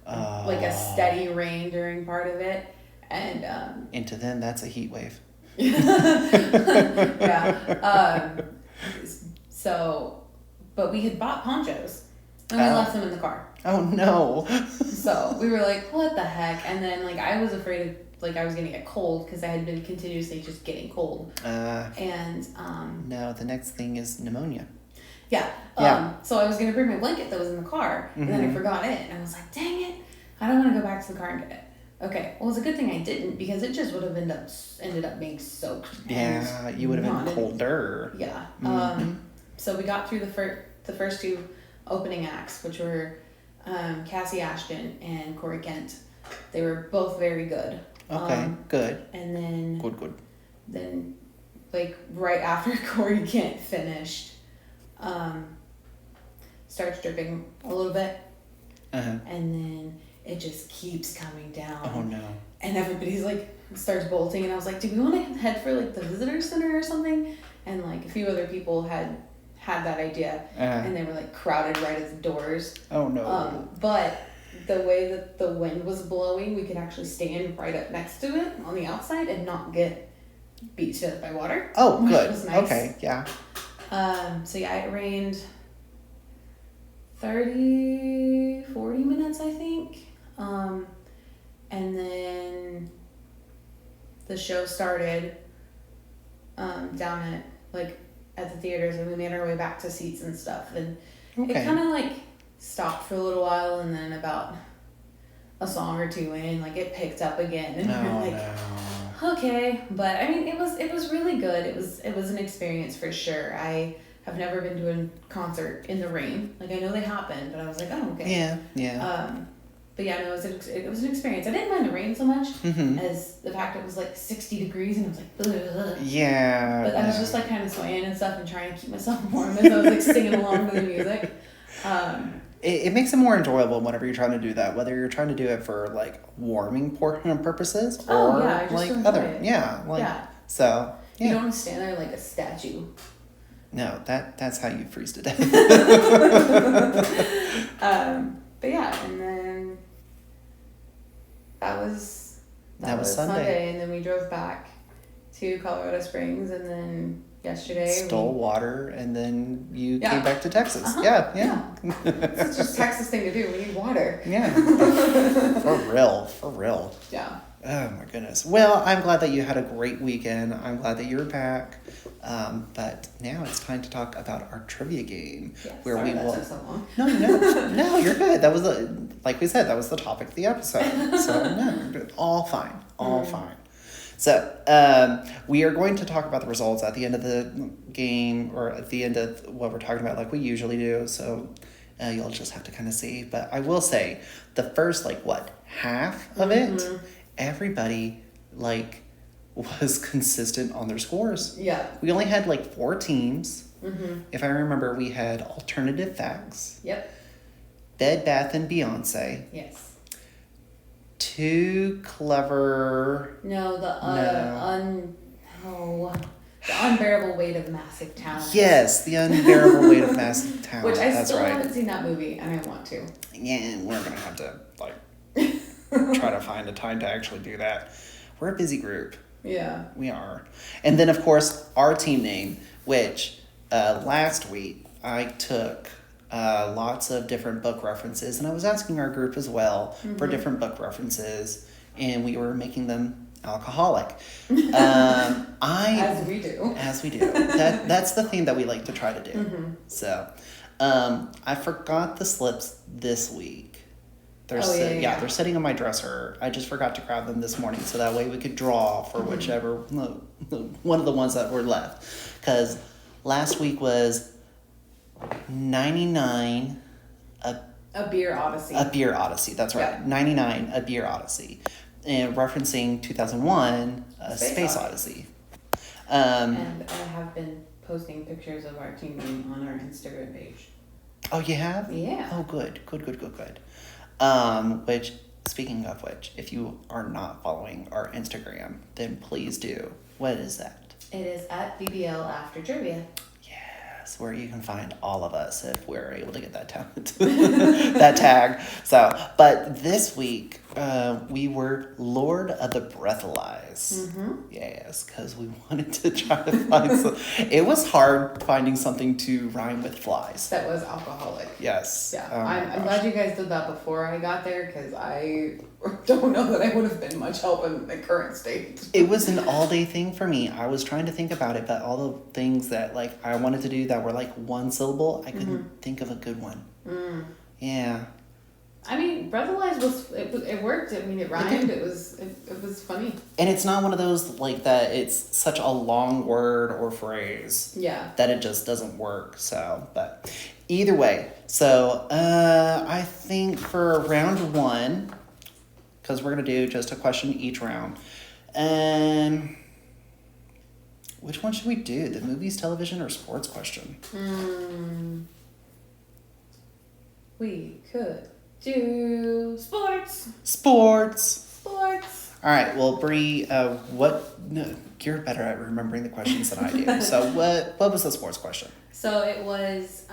Speaker 2: like a steady rain during part of it. And
Speaker 1: into then that's a heat wave.
Speaker 2: yeah. So, but we had bought ponchos and we left them in the car.
Speaker 1: Oh no.
Speaker 2: So we were like, what the heck? And then like I was afraid of, like I was gonna get cold because I had been continuously just getting cold. And
Speaker 1: no, the next thing is pneumonia.
Speaker 2: Yeah. So I was gonna bring my blanket that was in the car, and then I forgot it, and I was like, dang it, I don't want to go back to the car and get it. Okay, well, it's a good thing I didn't, because it just would have ended up being soaked.
Speaker 1: Yeah, you would have been colder.
Speaker 2: Yeah. So we got through the first two opening acts, which were Cassie Ashton and Corey Kent. They were both very good.
Speaker 1: Okay, good.
Speaker 2: And then
Speaker 1: good.
Speaker 2: Then, like right after Corey Kent finished, starts dripping a little bit, and then it just keeps coming down.
Speaker 1: Oh no.
Speaker 2: And everybody's like starts bolting, and I was like, do we want to head for like the visitor center or something? And like a few other people had that idea, and they were like crowded right at the doors.
Speaker 1: Oh no.
Speaker 2: But the way that the wind was blowing, we could actually stand right up next to it on the outside and not get beat to death by water.
Speaker 1: Oh, good.
Speaker 2: Which was nice.
Speaker 1: Okay, yeah.
Speaker 2: So yeah, it rained 30, 40 minutes, I think. And then the show started down at the theaters, and we made our way back to seats and stuff. And it kind of like stopped for a little while, and then about a song or two in, like it picked up again, and we were like, okay. But I mean, it was really good. It was an experience for sure. I have never been to a concert in the rain. Like, I know they happen, but I was like, oh, okay.
Speaker 1: Yeah.
Speaker 2: But yeah, no, it was an experience. I didn't mind the rain so much as the fact it was like 60 degrees, and I was like, ugh.
Speaker 1: Yeah.
Speaker 2: But I was just like kind of swaying and stuff and trying to keep myself warm as I was like singing along to the music.
Speaker 1: It makes it more enjoyable whenever you're trying to do that, whether you're trying to do it for like warming purposes or like other. So yeah.
Speaker 2: You don't want to stand there like a statue.
Speaker 1: No, that's how you freeze to death.
Speaker 2: But yeah, and then that was Sunday, and then we drove back to Colorado Springs, and then yesterday
Speaker 1: stole water, and then you came back to Texas. Yeah.
Speaker 2: It's just a Texas thing to do. We need water.
Speaker 1: Yeah. For real.
Speaker 2: Yeah.
Speaker 1: Oh my goodness. Well, I'm glad that you had a great weekend. I'm glad that you're back. But now it's time to talk about our trivia game.
Speaker 2: Yeah,
Speaker 1: where
Speaker 2: sorry
Speaker 1: we will.
Speaker 2: That took so long.
Speaker 1: No, you're good. That was like we said, that was the topic of the episode. So no, all fine. So we are going to talk about the results at the end of the game, or at the end of what we're talking about, like we usually do. So you'll just have to kind of see. But I will say, the first half of it, everybody was consistent on their scores.
Speaker 2: Yeah.
Speaker 1: We only had 4 teams. If I remember, we had Alternative Facts.
Speaker 2: Yep.
Speaker 1: Bed Bath and Beyonce.
Speaker 2: Yes.
Speaker 1: Too Clever.
Speaker 2: No, the Unbearable Weight of Massive Talent.
Speaker 1: Yes, The Unbearable Weight of Massive Talent.
Speaker 2: Which I still haven't seen that movie, and I want to.
Speaker 1: Yeah, we're gonna have to try to find a time to actually do that. We're a busy group.
Speaker 2: Yeah.
Speaker 1: We are. And then, of course, our team name, which last week I took lots of different book references, and I was asking our group as well for different book references, and we were making them alcoholic.
Speaker 2: As we do.
Speaker 1: That's the thing that we like to try to do. So I forgot the slips this week. They're they're sitting on my dresser. I just forgot to grab them this morning, so that way we could draw for whichever one of the ones that were left. Because last week was 99
Speaker 2: A Beer Odyssey.
Speaker 1: A Beer Odyssey, that's right. Yeah. 99 A Beer Odyssey. And referencing 2001 Space Odyssey.
Speaker 2: And I have been posting pictures of our team name on our Instagram page.
Speaker 1: Oh, you have?
Speaker 2: Yeah.
Speaker 1: Oh, good. Which, speaking of which, if you are not following our Instagram, then please do. What is that?
Speaker 2: It is at BBL After Trivia.
Speaker 1: Yes, where you can find all of us if we're able to get that talent, that tag. So, but this week, we were Lord of the Breathalyze. Yes, because we wanted to try to find some. It was hard finding something to rhyme with flies.
Speaker 2: That was alcoholic.
Speaker 1: Yes.
Speaker 2: Yeah,
Speaker 1: Oh
Speaker 2: I'm glad you guys did that before I got there, because I don't know that I would have been much help in the current state.
Speaker 1: It was an all-day thing for me. I was trying to think about it, but all the things that like I wanted to do that were like one syllable, I couldn't think of a good one. Yeah.
Speaker 2: I mean, Breathalyze it worked. I mean, it rhymed. It was funny.
Speaker 1: And it's not one of those like that it's such a long word or phrase.
Speaker 2: Yeah.
Speaker 1: That it just doesn't work. So, but either way. So, I think for round 1, because we're going to do just a question each round. Which one should we do? The movies, television, or sports question?
Speaker 2: We could do sports.
Speaker 1: Sports.
Speaker 2: All
Speaker 1: right. Well, Bree, no, you're better at remembering the questions than I do. So what was the sports question?
Speaker 2: So it was,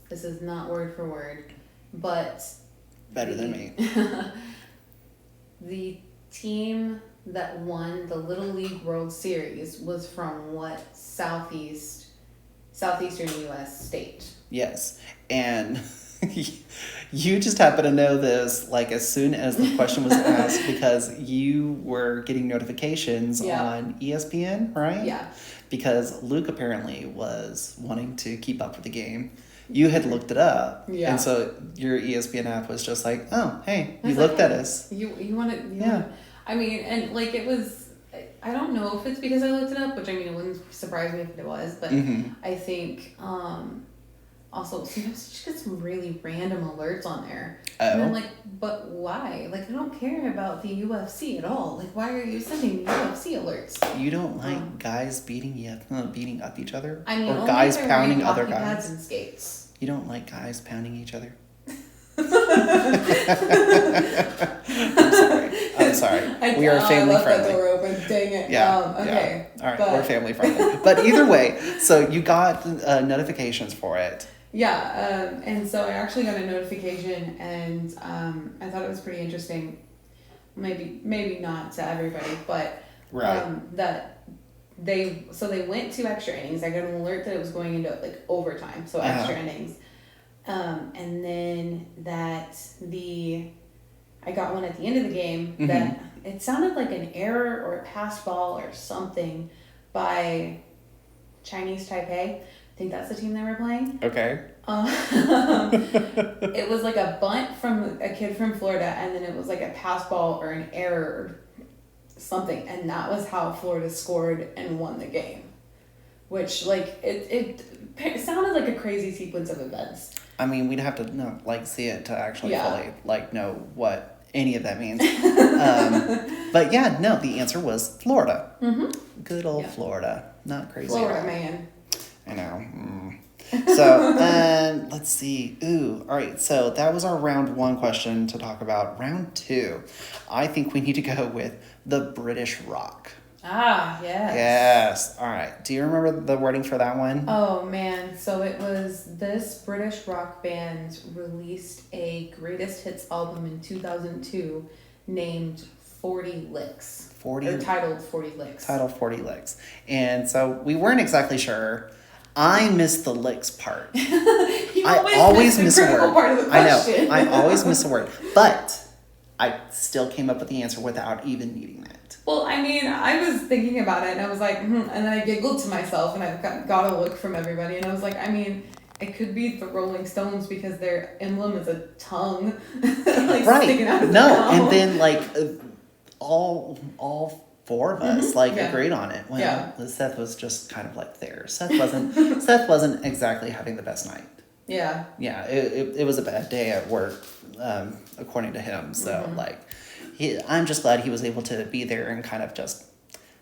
Speaker 2: this is not word for word, but...
Speaker 1: Better than me.
Speaker 2: The team that won the Little League World Series was from what southeastern U.S. state?
Speaker 1: Yes. And you just happen to know this like as soon as the question was asked because you were getting notifications on ESPN, right?
Speaker 2: Yeah.
Speaker 1: Because Luke apparently was wanting to keep up with the game. You had looked it up.
Speaker 2: Yeah.
Speaker 1: And so your ESPN app was just like, oh, hey, you looked at us.
Speaker 2: You want to... I mean, and like it was... I don't know if it's because I looked it up, which I mean, it wouldn't surprise me if it was, but I think... Also, sometimes you just get some really random alerts on there.
Speaker 1: Oh.
Speaker 2: And I'm like, but why? Like, I don't care about the UFC at all. Like, why are you sending UFC alerts?
Speaker 1: You don't like guys beating up each other?
Speaker 2: I mean,
Speaker 1: or guys pounding other guys?
Speaker 2: Pads and skates.
Speaker 1: You don't like guys pounding each other? I'm sorry. We are family
Speaker 2: I left
Speaker 1: friendly.
Speaker 2: that door open. Dang it.
Speaker 1: Yeah.
Speaker 2: Okay.
Speaker 1: Yeah. All right. We're family friendly. But either way, so you got notifications for it.
Speaker 2: Yeah, and so I actually got a notification, and I thought it was pretty interesting. Maybe not to everybody, but that they went to extra innings. I got an alert that it was going into like overtime, so extra innings, and then I got one at the end of the game that it sounded like an error or a pass ball or something by Chinese Taipei. I think that's the team they were playing.
Speaker 1: Okay.
Speaker 2: It was like a bunt from a kid from Florida, and then it was like a pass ball or an error or something, and that was how Florida scored and won the game. Which, like, it sounded like a crazy sequence of events.
Speaker 1: I mean, we'd have to see it to actually fully know what any of that means. But yeah, no, the answer was Florida. Good old Florida. Not crazy.
Speaker 2: Florida, man.
Speaker 1: I know. So, let's see. All right. So that was our round 1 question to talk about. Round 2, I think we need to go with the British rock.
Speaker 2: Ah, yes.
Speaker 1: Yes. All right. Do you remember the wording for that one?
Speaker 2: Oh, man. So it was this British rock band released a greatest hits album in 2002 named 40 Licks. Titled 40 Licks.
Speaker 1: Titled 40 Licks. And so we weren't exactly sure. I missed the licks part.
Speaker 2: I always miss a word. Part of the question.
Speaker 1: I know. I always miss a word. But I still came up with the answer without even needing that.
Speaker 2: Well, I mean, I was thinking about it and I was like, and then I giggled to myself and I got a look from everybody and I was like, I mean, it could be the Rolling Stones because their emblem is a tongue. Sticking out of the mouth.
Speaker 1: And then all 4 of us agreed on it. Well, Seth was just kind of there. Seth wasn't exactly having the best night.
Speaker 2: Yeah.
Speaker 1: Yeah, it was a bad day at work, according to him. So I'm just glad he was able to be there and kind of just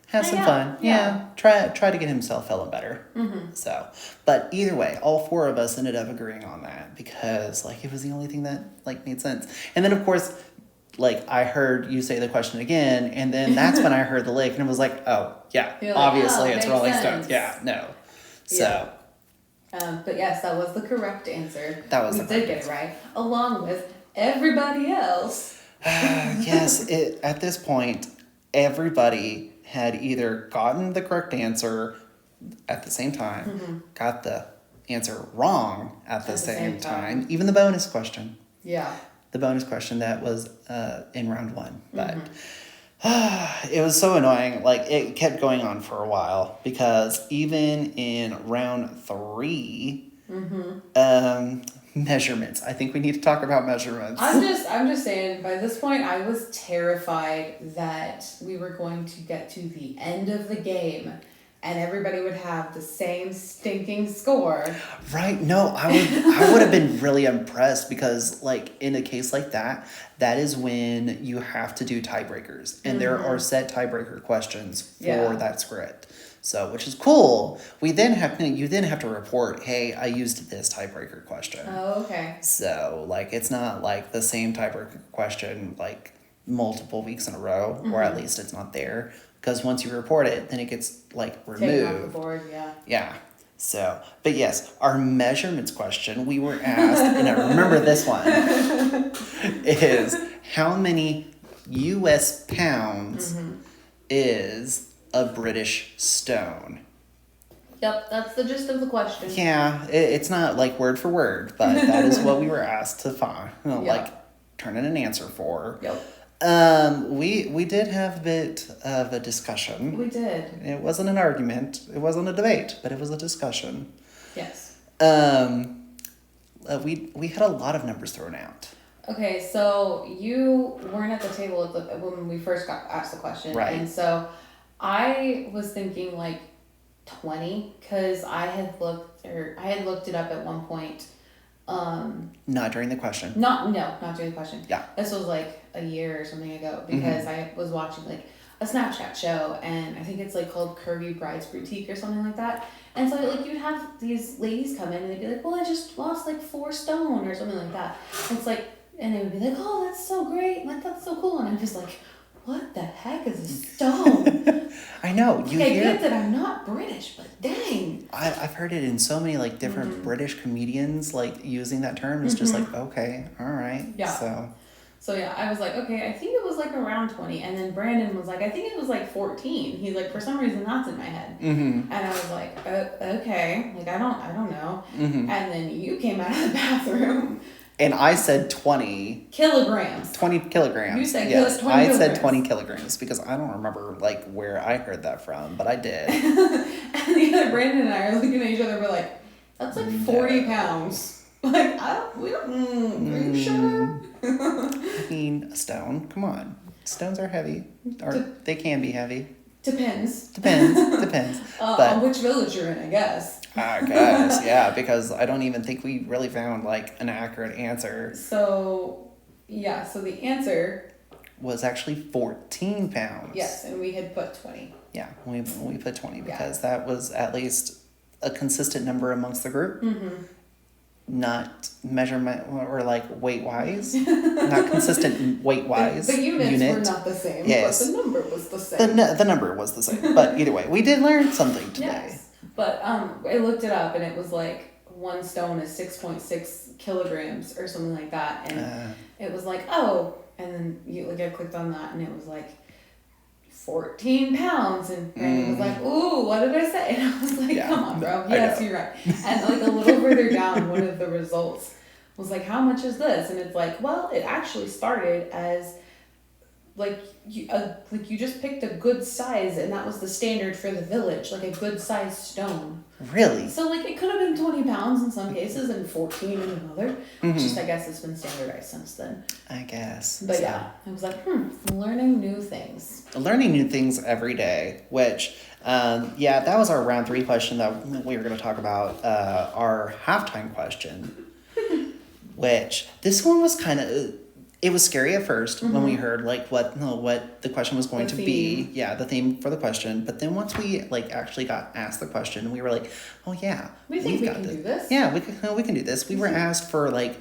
Speaker 1: have some fun. Yeah. Try to get himself feeling better. So, but either way, all 4 of us ended up agreeing on that because it was the only thing that made sense. And then of course, I heard you say the question again, and then that's when I heard the lick, and it was like, oh, yeah, obviously it's Rolling Stones. Yeah, no. So,
Speaker 2: But yes, that was the correct answer.
Speaker 1: That was
Speaker 2: we
Speaker 1: the
Speaker 2: did
Speaker 1: correct
Speaker 2: get
Speaker 1: answer.
Speaker 2: it right, along with everybody else.
Speaker 1: Yes, at this point, everybody had either gotten the correct answer at the same time, got the answer wrong at the same time, even the bonus question.
Speaker 2: Yeah.
Speaker 1: The bonus question that was in round one. But it was so annoying. Like, it kept going on for a while because even in round 3, measurements. I think we need to talk about measurements.
Speaker 2: I'm just saying, by this point, I was terrified that we were going to get to the end of the game and everybody would have the same stinking score.
Speaker 1: Right? No, I would have been really impressed because, like, in a case like that, that is when you have to do tiebreakers, and there are set tiebreaker questions for that script. So, which is cool. You then have to report, hey, I used this tiebreaker question.
Speaker 2: Oh, okay.
Speaker 1: So, like, it's not like the same tiebreaker question like multiple weeks in a row, or at least it's not there. Because once you report it, then it gets like removed.
Speaker 2: Taken off the board, yeah.
Speaker 1: Yeah. So, but yes, our measurements question we were asked, and I remember this one, is how many U.S. pounds is a British stone?
Speaker 2: Yep, that's the gist of the question.
Speaker 1: Yeah, it's not like word for word, but that is what we were asked to find, like turn in an answer for.
Speaker 2: Yep.
Speaker 1: We did have a bit of a discussion.
Speaker 2: We did.
Speaker 1: It wasn't an argument. It wasn't a debate, but it was a discussion.
Speaker 2: Yes.
Speaker 1: We had a lot of numbers thrown out.
Speaker 2: Okay, so you weren't at the table when we first got asked the question.
Speaker 1: Right.
Speaker 2: And so I was thinking like 20 because I had looked it up at one point.
Speaker 1: Not during the question.
Speaker 2: Not during the question.
Speaker 1: Yeah.
Speaker 2: This was like a year or something ago because I was watching like a Snapchat show and I think it's like called Curvy Brides Boutique or something like that. And so like you'd have these ladies come in and they'd be like, well, I just lost like 4 stone or something like that. It's like, and they would be like, oh, that's so great. Like, that's so cool. And I'm just like, what the heck is a stone?
Speaker 1: I know.
Speaker 2: I get that I'm not British, but dang.
Speaker 1: I've heard it in so many like different British comedians like using that term. It's just like, okay, all right.
Speaker 2: Yeah. So yeah, I was like, okay, I think it was like around 20. And then Brandon was like, I think it was like 14. He's like, for some reason that's in my head. And I was like, okay, like I don't know. And then you came out of the bathroom.
Speaker 1: And I said 20
Speaker 2: kilograms.
Speaker 1: 20 kilograms.
Speaker 2: You said
Speaker 1: 20
Speaker 2: kilograms.
Speaker 1: I said 20 kilograms because I don't remember like where I heard that from, but I did.
Speaker 2: And the other Brandon and I are looking at each other. We're like, that's like 40 pounds. Like are you sure?
Speaker 1: I mean, a stone. Come on, stones are heavy, or they can be heavy.
Speaker 2: Depends.
Speaker 1: Depends. But
Speaker 2: on which village you're in, I guess.
Speaker 1: I guess, yeah, because I don't even think we really found like an accurate answer.
Speaker 2: So, yeah, so the answer
Speaker 1: was actually 14 pounds.
Speaker 2: Yes, and we had put 20.
Speaker 1: Yeah, we put 20 because that was at least a consistent number amongst the group. Not measurement or like weight wise, not consistent weight wise.
Speaker 2: The units were not the same,
Speaker 1: yes.
Speaker 2: But the number was the same.
Speaker 1: The number was the same, but either way, we did learn something today.
Speaker 2: Yes, but I looked it up and it was like 1 stone is 6.6 kilograms or something like that, and it was like and then I clicked on that and it was like 14 pounds, and Brandon was like, ooh, what did I say? And I was like, come on, bro. Yes, you're right. And like a little further down, one of the results was like, how much is this? And it's like, well, it actually started as like you just picked a good size, and that was the standard for the village, like a good size stone.
Speaker 1: Really?
Speaker 2: So like it could have been 20 pounds in some cases and 14 in another. Just I guess it's been standardized since then.
Speaker 1: I guess.
Speaker 2: But yeah, I was like, learning new things.
Speaker 1: Learning new things every day, which that was our round 3 question that we were going to talk about, our halftime question, which this one was kind of, it was scary at first when we heard like what the question was going to be. Yeah, the theme for the question. But then once we like actually got asked the question, we were like, oh yeah,
Speaker 2: we think we can do this.
Speaker 1: Yeah, we can do this. We were asked for like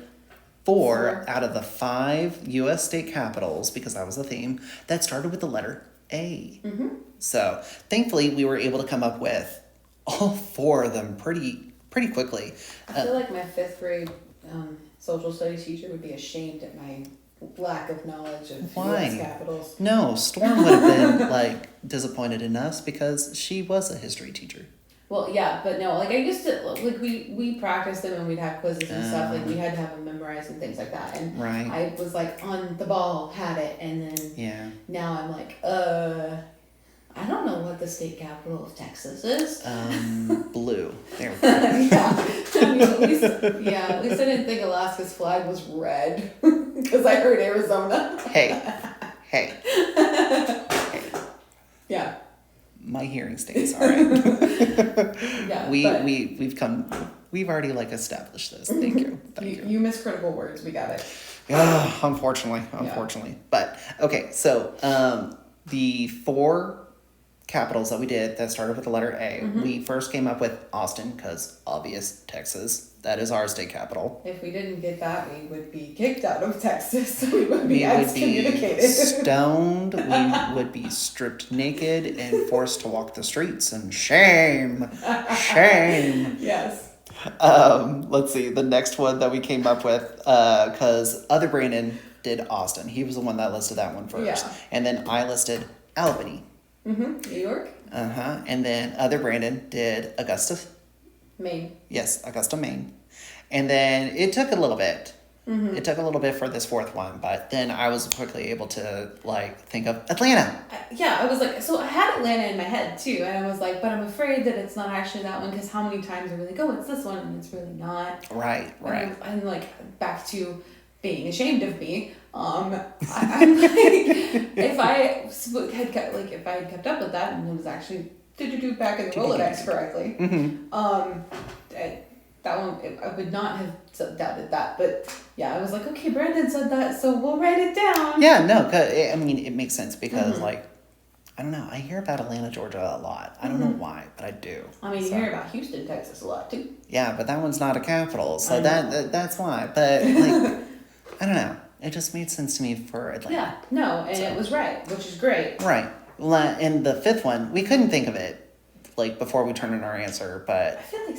Speaker 1: 4 out of the 5 U.S. state capitals, because that was the theme, that started with the letter A. So thankfully we were able to come up with all 4 of them pretty pretty quickly.
Speaker 2: I feel like my 5th grade social studies teacher would be ashamed at my lack of knowledge of U.S. capitals.
Speaker 1: No, Storm would have been like disappointed in us because she was a history teacher.
Speaker 2: Well, yeah, but no, like I used to, like we practiced them and we'd have quizzes and stuff, like we had to have them memorized and things like that. And
Speaker 1: Right.
Speaker 2: I was like on the ball, had it, and then now I'm like, I don't know what the state capital of Texas is.
Speaker 1: Blue. There we go.
Speaker 2: Yeah. I mean, at least I didn't think Alaska's flag was red because I heard Arizona.
Speaker 1: Hey.
Speaker 2: Yeah.
Speaker 1: My hearing stays all right.
Speaker 2: Yeah.
Speaker 1: We've already like established this. Thank you.
Speaker 2: You miss critical words. We got it.
Speaker 1: Unfortunately. But okay, so the 4 capitals that we did that started with the letter A. We first came up with Austin because obvious Texas. That is our state capital.
Speaker 2: If we didn't get that, we would be kicked out of Texas. We would be excommunicated.
Speaker 1: Stoned. We would be stripped naked and forced to walk the streets. And shame.
Speaker 2: Yes.
Speaker 1: Let's see. The next one that we came up with, because other Brandon did Austin. He was the one that listed that one first.
Speaker 2: Yeah.
Speaker 1: And then I listed Albany.
Speaker 2: New York.
Speaker 1: And then other Brandon did Augusta.
Speaker 2: Maine.
Speaker 1: Yes, Augusta, Maine. And then it took a little bit. It took a little bit for this 4th one, but then I was quickly able to like think of Atlanta.
Speaker 2: I was like, so I had Atlanta in my head too, and I was like, but I'm afraid that it's not actually that one because how many times are we like, oh, it's this one, and it's really not.
Speaker 1: Right.
Speaker 2: And like back to being ashamed of me. I'm like, if I had kept up with that and it was actually back in the Rolodex correctly, that one I would not have doubted that. But yeah, I was like, okay, Brandon said that, so we'll write it down.
Speaker 1: Yeah, no, I mean it makes sense because like I don't know, I hear about Atlanta, Georgia a lot. I don't know why, but I do.
Speaker 2: I mean, you hear about Houston, Texas a lot too.
Speaker 1: Yeah, but that one's not a capital, so that's why. But like, I don't know. It just made sense to me for Atlanta.
Speaker 2: Yeah, no, and it was right, which is great.
Speaker 1: Right. And the 5th one, we couldn't think of it like before we turned in our answer, but
Speaker 2: I feel like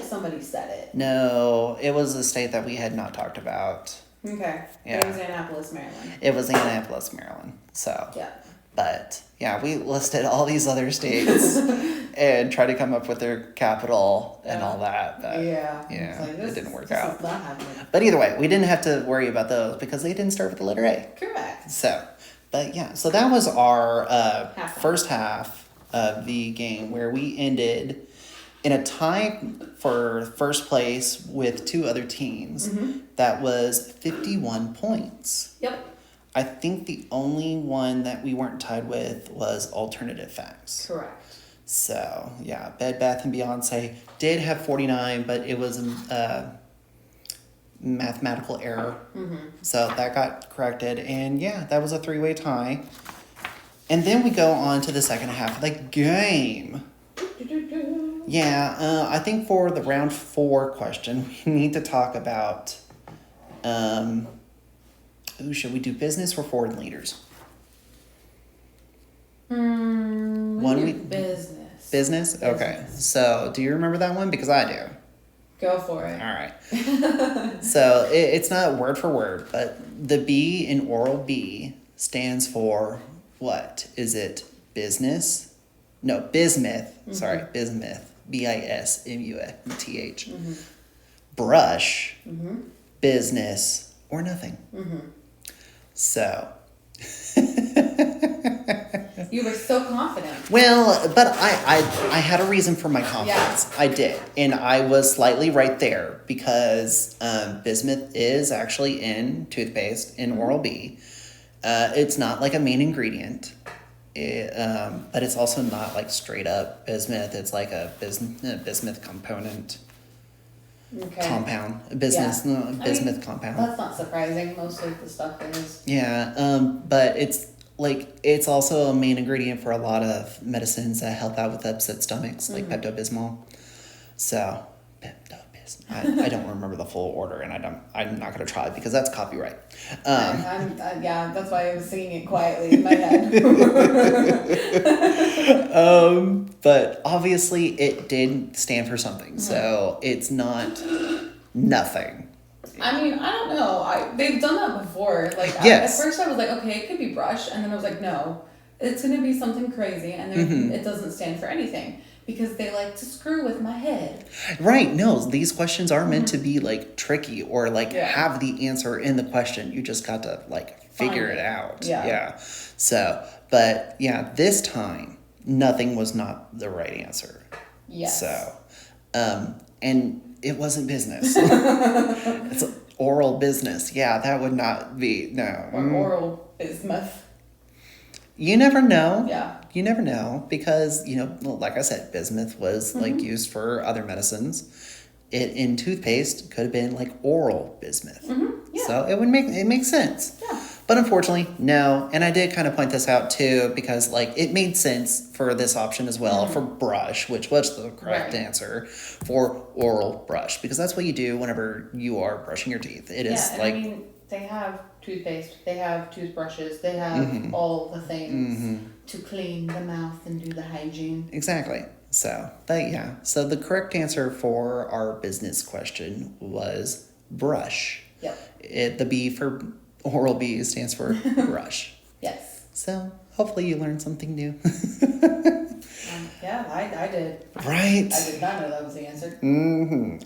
Speaker 2: somebody said it.
Speaker 1: No, it was a state that we had not talked about.
Speaker 2: Okay.
Speaker 1: Yeah.
Speaker 2: It was Annapolis, Maryland.
Speaker 1: It was Annapolis, Maryland. So
Speaker 2: yeah.
Speaker 1: But yeah, we listed all these other states and tried to come up with their capital and all that. But it didn't work out.
Speaker 2: Is not happening.
Speaker 1: But either way, we didn't have to worry about those because they didn't start with the letter A.
Speaker 2: Correct.
Speaker 1: So, but yeah, so that was our first half of the game where we ended in a tie for first place with 2 other teams. That was 51 points.
Speaker 2: Yep.
Speaker 1: I think the only one that we weren't tied with was Alternative Facts.
Speaker 2: Correct.
Speaker 1: So, yeah, Bed Bath & Beyonce did have 49, but it was a mathematical error. So that got corrected. And, yeah, that was a 3-way tie. And then we go on to the second half of the game. Yeah, I think for the round 4 question, we need to talk about... should we do business or foreign leaders?
Speaker 2: Business.
Speaker 1: Business? Okay. So, do you remember that one? Because I do.
Speaker 2: Go for it.
Speaker 1: All right. So, it's not word for word, but the B in oral B stands for what? Is it business? No, bismuth. Sorry, bismuth. B-I-S-M-U-T-H. Brush, business, or nothing. So.
Speaker 2: You were so confident.
Speaker 1: Well, but I had a reason for my confidence.
Speaker 2: Yeah.
Speaker 1: I did. And I was slightly right there because bismuth is actually in toothpaste in Oral-B. It's not like a main ingredient. But it's also not like straight up bismuth. It's like a bismuth component.
Speaker 2: Okay.
Speaker 1: Compound. Bismuth compound.
Speaker 2: That's not surprising. Most of the stuff is.
Speaker 1: Yeah, but it's also a main ingredient for a lot of medicines that help out with upset stomachs, like Pepto-Bismol. So, Pepto-Bismol. I don't remember the full order, and I'm not going to try because that's copyright.
Speaker 2: Yeah, that's why I was singing it quietly in my head.
Speaker 1: But obviously it did stand for something, so it's not nothing.
Speaker 2: I mean, I don't know. They've done that before. Like,
Speaker 1: Yes.
Speaker 2: at first I was like, okay, it could be brush, and then I was like, no, it's gonna be something crazy, and then it doesn't stand for anything because they like to screw with my head.
Speaker 1: Right, no, these questions are meant to be like tricky or like
Speaker 2: Yeah.
Speaker 1: have the answer in the question. You just got to like figure
Speaker 2: Find
Speaker 1: it
Speaker 2: it.
Speaker 1: out.
Speaker 2: Yeah.
Speaker 1: So, but yeah, this time nothing was not the right answer.
Speaker 2: Yes.
Speaker 1: So, and it wasn't business. It's oral business. Yeah, that would not be, no.
Speaker 2: Or oral bismuth.
Speaker 1: You never know.
Speaker 2: Yeah.
Speaker 1: You never know because, well, like I said, bismuth was like used for other medicines. It in toothpaste could have been like oral bismuth.
Speaker 2: Yeah.
Speaker 1: So it makes sense.
Speaker 2: Yeah.
Speaker 1: But unfortunately, no. And I did kind of point this out too because like it made sense for this option as well for brush, which was the correct
Speaker 2: Right.
Speaker 1: answer for oral brush because that's what you do whenever you are brushing your teeth. It is
Speaker 2: Yeah, and
Speaker 1: like
Speaker 2: I mean, they have toothpaste, they have toothbrushes, they have all the things to clean the mouth and do the hygiene.
Speaker 1: exactly. So, but yeah. So the correct answer for our business question was brush.
Speaker 2: Yep.
Speaker 1: The B for oral B stands for brush.
Speaker 2: Yes.
Speaker 1: So hopefully you learned something new.
Speaker 2: Yeah, I did.
Speaker 1: Right.
Speaker 2: I did not know that was the answer.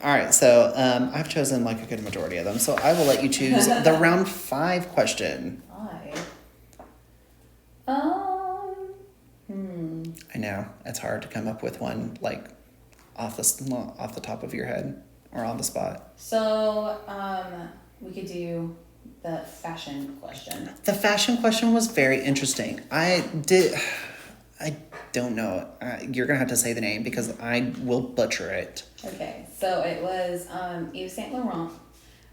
Speaker 1: All right. So I've chosen like a good majority of them. So I will let you choose the round 5 question. I know it's hard to come up with one like off the top of your head or on the spot.
Speaker 2: So, we could do the fashion question.
Speaker 1: The fashion question was very interesting. I don't know. You're gonna have to say the name because I will butcher it.
Speaker 2: Okay, so it was Yves Saint Laurent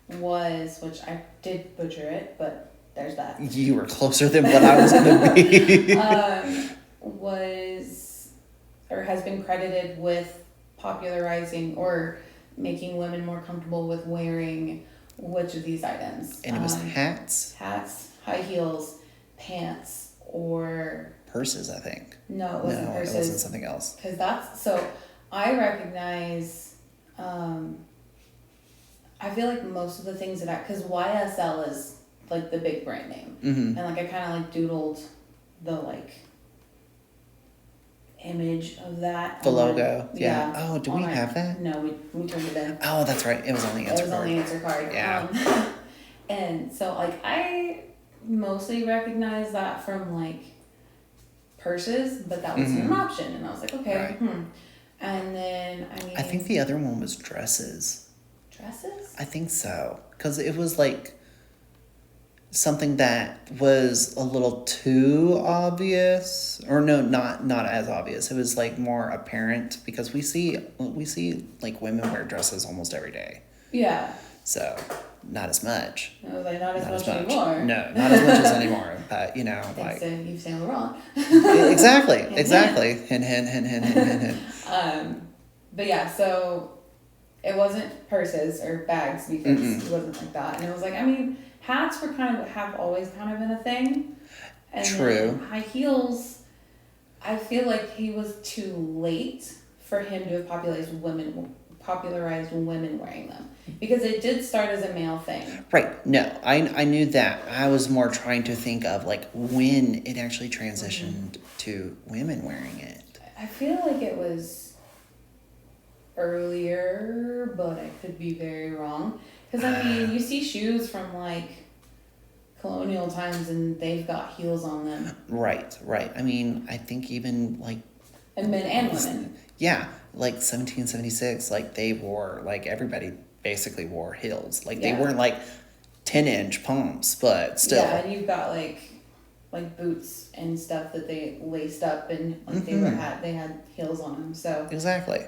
Speaker 2: which I did butcher it, but there's that.
Speaker 1: You were closer than what I was gonna be.
Speaker 2: Was or has been credited with popularizing or making women more comfortable with wearing which of these items?
Speaker 1: And it was hats,
Speaker 2: high heels, pants, or
Speaker 1: purses. I think.
Speaker 2: no, it wasn't purses.
Speaker 1: It wasn't something else.
Speaker 2: Because that's so. I recognize. I feel like most of the things that because YSL is like the big brand name, and like I kind of like doodled the like image of that.
Speaker 1: The logo. Yeah. Oh, do we have that?
Speaker 2: No, we turned it in.
Speaker 1: Oh, that's right. It was on the answer card.
Speaker 2: On the answer card.
Speaker 1: Yeah.
Speaker 2: And so like I mostly recognize that from like purses, but that wasn't an option, and I was like, okay,
Speaker 1: Right.
Speaker 2: And then I mean,
Speaker 1: I think the other one was dresses.
Speaker 2: dresses.
Speaker 1: I think so. Because it was like something that was a little too obvious. Or no, not as obvious. It was like more apparent because we see like women wear dresses almost every day.
Speaker 2: Yeah.
Speaker 1: So not as much.
Speaker 2: I was like, not as much anymore.
Speaker 1: No, not as much as anymore. But
Speaker 2: Thanks
Speaker 1: like
Speaker 2: to Yves Saint Laurent.
Speaker 1: exactly. Hint.
Speaker 2: But yeah, so it wasn't purses or bags because it wasn't like that, and it was like, I mean, hats were have always kind of been a thing. And
Speaker 1: True.
Speaker 2: then high heels, I feel like he was too late for him to have popularized women wearing them because it did start as a male thing.
Speaker 1: Right. No, I knew that. I was more trying to think of like when it actually transitioned to women wearing it.
Speaker 2: I feel like it was earlier, but I could be very wrong. Because I mean, you see shoes from like colonial times and they've got heels on them.
Speaker 1: Right. I mean, I think even like.
Speaker 2: And men and women.
Speaker 1: Yeah, like 1776, like they wore, like everybody basically wore heels. Like they weren't like 10-inch pumps, but still.
Speaker 2: Yeah, and you've got like boots and stuff that they laced up and like they had heels on them. So
Speaker 1: exactly.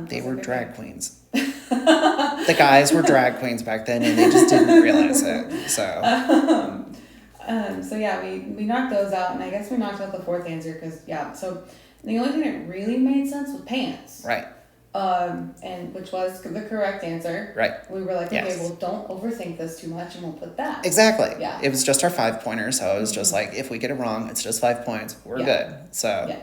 Speaker 1: They were drag
Speaker 2: okay.
Speaker 1: queens. The guys were drag queens back then, and they just didn't realize it. So.
Speaker 2: So yeah, we knocked those out, and I guess we knocked out the fourth answer because so the only thing that really made sense was pants.
Speaker 1: Right.
Speaker 2: And which was the correct answer.
Speaker 1: Right.
Speaker 2: We were like, okay,
Speaker 1: Yes.
Speaker 2: well, don't overthink this too much, and we'll put that.
Speaker 1: Exactly.
Speaker 2: Yeah.
Speaker 1: It was just our 5-pointer, so it was just like if we get it wrong, it's just 5 points. We're good. So.
Speaker 2: Yeah.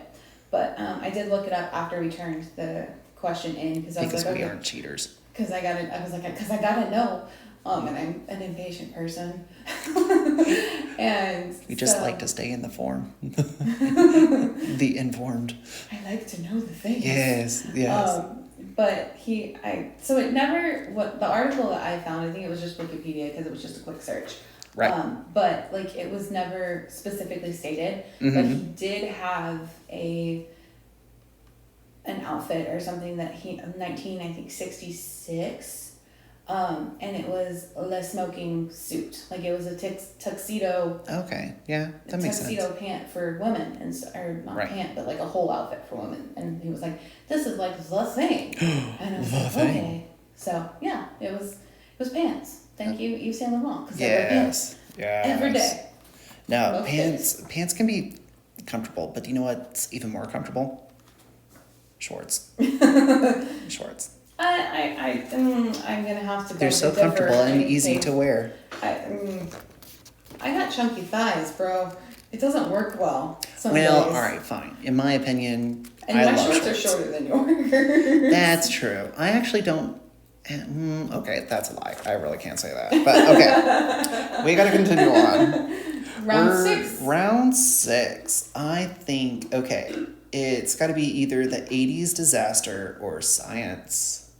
Speaker 2: But I did look it up after we turned the question in because I was
Speaker 1: Because
Speaker 2: like,
Speaker 1: we
Speaker 2: okay,
Speaker 1: aren't cheaters.
Speaker 2: because I gotta know. And I'm an impatient person. And
Speaker 1: We just
Speaker 2: so,
Speaker 1: like to stay in the form. The informed.
Speaker 2: I like to know the things.
Speaker 1: Yes, yes.
Speaker 2: But so it never, what the article that I found, I think it was just Wikipedia because it was just a quick search.
Speaker 1: Right.
Speaker 2: But like it was never specifically stated,
Speaker 1: Mm-hmm.
Speaker 2: but he did have an outfit or something that he, 1966, and it was a smoking suit. Like it was a tuxedo.
Speaker 1: Okay, yeah, that makes sense.
Speaker 2: Tuxedo pant for women, or not
Speaker 1: Right.
Speaker 2: pant, but like a whole outfit for women. And he was like, "This is like the thing," and I was
Speaker 1: The
Speaker 2: like,
Speaker 1: thing.
Speaker 2: "Okay." So yeah, it was pants. Thank you, Yves Saint Laurent, because I wear pants
Speaker 1: Yes,
Speaker 2: every day.
Speaker 1: No,
Speaker 2: Most
Speaker 1: pants can be comfortable, but you know what's even more comfortable? Shorts. Shorts.
Speaker 2: I'm gonna have to.
Speaker 1: They're
Speaker 2: beg
Speaker 1: so
Speaker 2: to differ.
Speaker 1: comfortable and
Speaker 2: I
Speaker 1: easy
Speaker 2: think-
Speaker 1: to wear.
Speaker 2: I got chunky thighs, bro. It doesn't work well. Some
Speaker 1: Well,
Speaker 2: days.
Speaker 1: all right, fine. In my opinion,
Speaker 2: And
Speaker 1: I
Speaker 2: my
Speaker 1: love
Speaker 2: shorts are shorter than yours.
Speaker 1: That's true. I actually don't. Okay, that's a lie. I really can't say that. But okay, we got to continue on.
Speaker 2: Round 6.
Speaker 1: Round 6. I think, okay, it's got to be either the 80s disaster or science.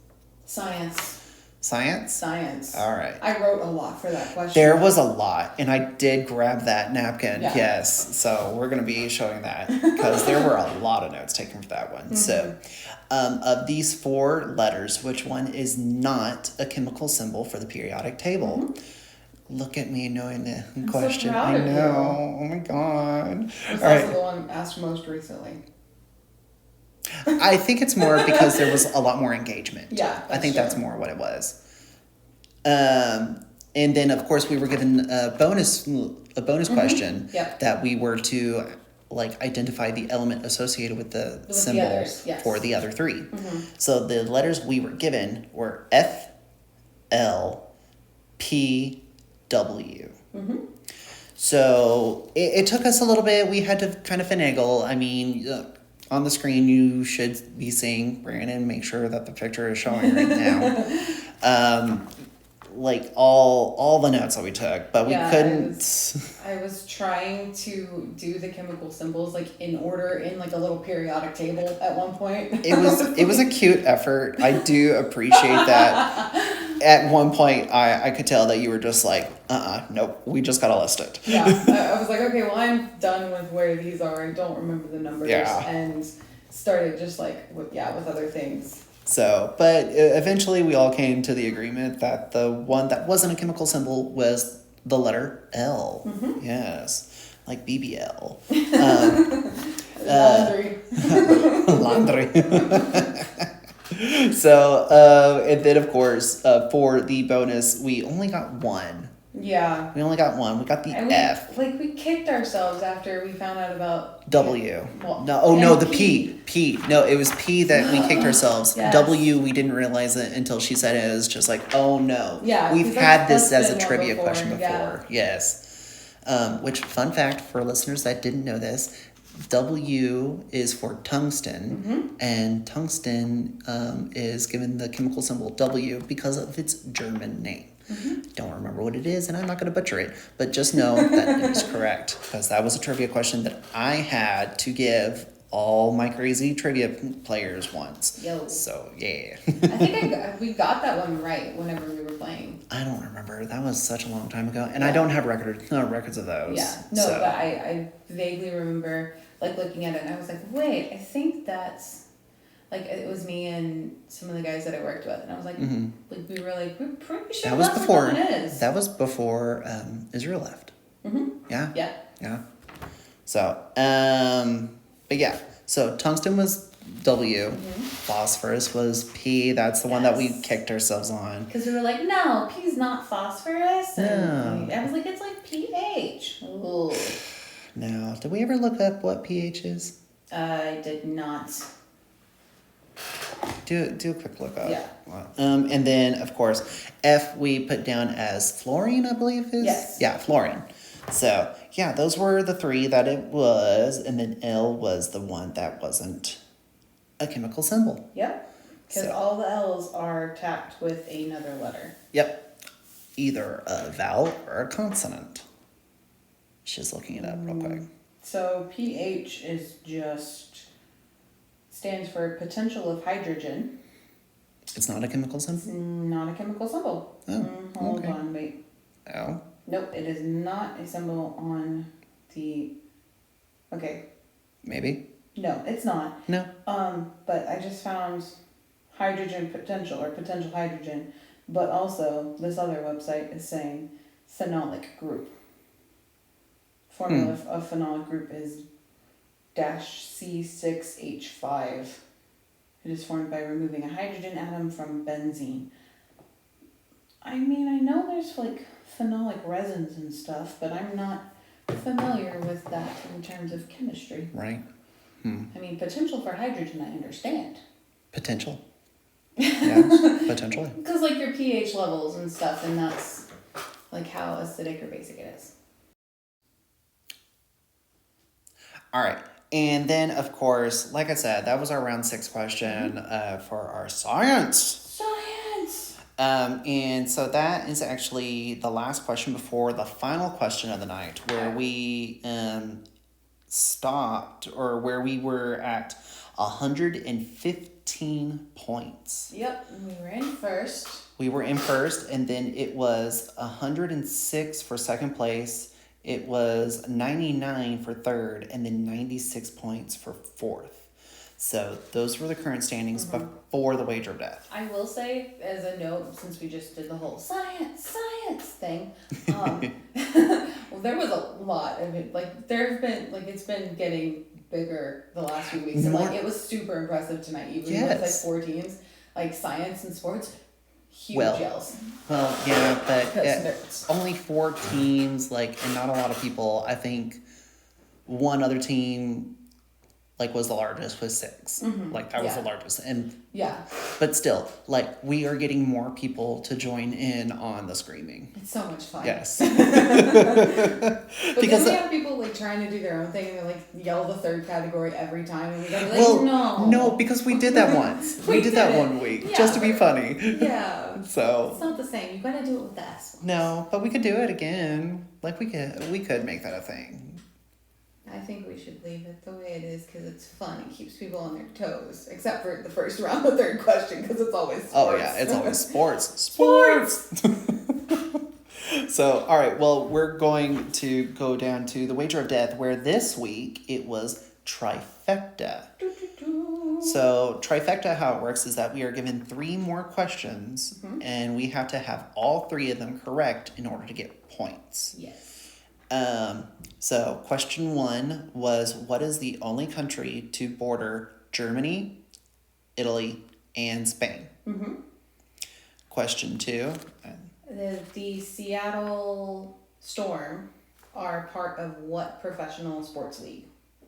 Speaker 2: Science.
Speaker 1: Science?
Speaker 2: Science.
Speaker 1: All right.
Speaker 2: I wrote a lot for that question.
Speaker 1: There was a lot, and I did grab that napkin.
Speaker 2: Yeah.
Speaker 1: Yes, so we're going to be showing that because there were a lot of notes taken for that one. So, of these 4 letters, which one is not a chemical symbol for the periodic table? Look at me knowing the question.
Speaker 2: so proud
Speaker 1: I
Speaker 2: of you.
Speaker 1: know. Oh my god.
Speaker 2: It was
Speaker 1: All
Speaker 2: also
Speaker 1: right.
Speaker 2: the one asked most recently.
Speaker 1: I think it's more because there was a lot more engagement.
Speaker 2: Yeah,
Speaker 1: I think
Speaker 2: that's
Speaker 1: that's more what it was. And then of course we were given a bonus question
Speaker 2: Yep.
Speaker 1: that we were to like identify the element associated with the
Speaker 2: the
Speaker 1: symbol
Speaker 2: others, yes.
Speaker 1: for the other 3. So the letters we were given were F, L, P, W. So it took us a little bit. We had to kind of finagle. I mean, on the screen you should be seeing Brandon. Make sure that the picture is showing right now. Like all the notes that we took, but we
Speaker 2: Yeah,
Speaker 1: couldn't.
Speaker 2: I was trying to do the chemical symbols like in order in like a little periodic table at one point.
Speaker 1: It was a cute effort. I do appreciate that. At one point, I could tell that you were just like, nope, we just gotta list it.
Speaker 2: Yeah, I was like, okay, well, I'm done with where these are. I don't remember the numbers.
Speaker 1: Yeah.
Speaker 2: And started just like, with other things.
Speaker 1: So, but eventually we all came to the agreement that the one that wasn't a chemical symbol was the letter L. Yes, like BBL.
Speaker 2: Laundry.
Speaker 1: Laundry. So, and then of course, for the bonus, we only got one.
Speaker 2: Yeah.
Speaker 1: We only got one. We got the
Speaker 2: And
Speaker 1: F.
Speaker 2: we kicked ourselves after we found out about
Speaker 1: W.
Speaker 2: Well,
Speaker 1: No, oh no,
Speaker 2: and
Speaker 1: the P. P. No, it was P that we kicked ourselves.
Speaker 2: Yes.
Speaker 1: W, we didn't realize it until she said it. It was just like, oh no.
Speaker 2: Yeah,
Speaker 1: We've
Speaker 2: 'cause
Speaker 1: had this
Speaker 2: that's
Speaker 1: as a
Speaker 2: been one
Speaker 1: trivia
Speaker 2: before,
Speaker 1: question before.
Speaker 2: yeah.
Speaker 1: Yes. Which, fun fact for listeners that didn't know this, W is for tungsten, and tungsten is given the chemical symbol W because of its German name. Don't remember what it is, and I'm not going to butcher it, but just know that it is correct, because that was a trivia question that I had to give all my crazy trivia players once.
Speaker 2: Yo.
Speaker 1: So, yeah.
Speaker 2: I think we got that one right whenever we were playing.
Speaker 1: I don't remember. That was such a long time ago, and I don't have records of those.
Speaker 2: Yeah. No,
Speaker 1: so.
Speaker 2: but I vaguely remember like looking at it and I was like, wait, I think that's like it was me and some of the guys that I worked with, and I was like, like we were like, we're pretty sure
Speaker 1: That was
Speaker 2: that's
Speaker 1: before.
Speaker 2: what it is.
Speaker 1: That was before Israel left. Yeah.
Speaker 2: Yeah.
Speaker 1: Yeah. So, but yeah. So tungsten was W. Phosphorus was P. That's the one that we
Speaker 2: Yes.
Speaker 1: kicked ourselves on.
Speaker 2: Because we were like, no, P's not phosphorus. And
Speaker 1: No.
Speaker 2: I was like, it's like pH. Ooh.
Speaker 1: Now, did we ever look up what pH is?
Speaker 2: I did not.
Speaker 1: Do a quick look up.
Speaker 2: Yeah.
Speaker 1: And then of course F we put down as fluorine, I believe is.
Speaker 2: Yes.
Speaker 1: Yeah, fluorine. So yeah, those were the three that it was, and then L was the one that wasn't a chemical symbol.
Speaker 2: Yep. Because
Speaker 1: So.
Speaker 2: all the L's are tapped with another letter.
Speaker 1: Yep. Either a vowel or a consonant. She's looking it up real quick.
Speaker 2: So pH stands for potential of hydrogen.
Speaker 1: It's not a chemical
Speaker 2: It's
Speaker 1: symbol?
Speaker 2: not a chemical symbol.
Speaker 1: Oh,
Speaker 2: Hold
Speaker 1: okay.
Speaker 2: on, wait.
Speaker 1: Oh.
Speaker 2: Nope, it is not a symbol on the. Okay,
Speaker 1: Maybe?
Speaker 2: no, it's not.
Speaker 1: No.
Speaker 2: But I just found hydrogen potential or potential hydrogen, but also this other website is saying phenolic group. Formula of phenolic group is -C6H5. It is formed by removing a hydrogen atom from benzene. I mean, I know there's like phenolic resins and stuff, but I'm not familiar with that in terms of chemistry.
Speaker 1: Right.
Speaker 2: I mean, potential for hydrogen, I understand.
Speaker 1: Potential. Yeah, potentially.
Speaker 2: Because like your pH levels and stuff, and that's like how acidic or basic it is.
Speaker 1: All right. And then, of course, like I said, that was our round 6 question for our science.
Speaker 2: Science!
Speaker 1: And so that is actually the last question before the final question of the night, where we stopped, or where we were at 115 points.
Speaker 2: Yep, we were in first.
Speaker 1: We were in first, and then it was 106 for second place. It was 99 for third, and then 96 points for fourth. So those were the current standings before the wager of death.
Speaker 2: I will say, as a note, since we just did the whole science thing, well, there was a lot of it. Like, there have been, like, it's been getting bigger the last few weeks. And, like, it was super impressive tonight, even with, like, 4 teams. Like, science and sports, huge yells.
Speaker 1: Well, yeah, but
Speaker 2: nerds.
Speaker 1: only 4 teams, like, and not a lot of people. I think one other team, like, was the largest with 6. Like, that was the largest. And but still, like, we are getting more people to join in on the screaming.
Speaker 2: It's so much fun.
Speaker 1: Yes.
Speaker 2: But because then we have people, like, trying to do their own thing and they, like, yell the third category every time. And we gotta be like,
Speaker 1: no, because we did that once. we did that one week, just to be funny.
Speaker 2: Yeah.
Speaker 1: So.
Speaker 2: It's not the same. You gotta do it with the S ones.
Speaker 1: No, but we could do it again. Like, we could make that a thing.
Speaker 2: I think we should leave it the way it is because it's fun. It keeps people on their toes. Except for the first round, the third question, because it's always sports.
Speaker 1: Oh, yeah, it's always sports. Sports! So, all right, well, we're going to go down to the wager of death, where this week it was trifecta. So, trifecta, how it works is that we are given 3 more questions, and we have to have all 3 of them correct in order to get points.
Speaker 2: Yes.
Speaker 1: So question 1 was, what is the only country to border Germany, Italy, and Spain? Question 2.
Speaker 2: The Seattle Storm are part of what professional sports league?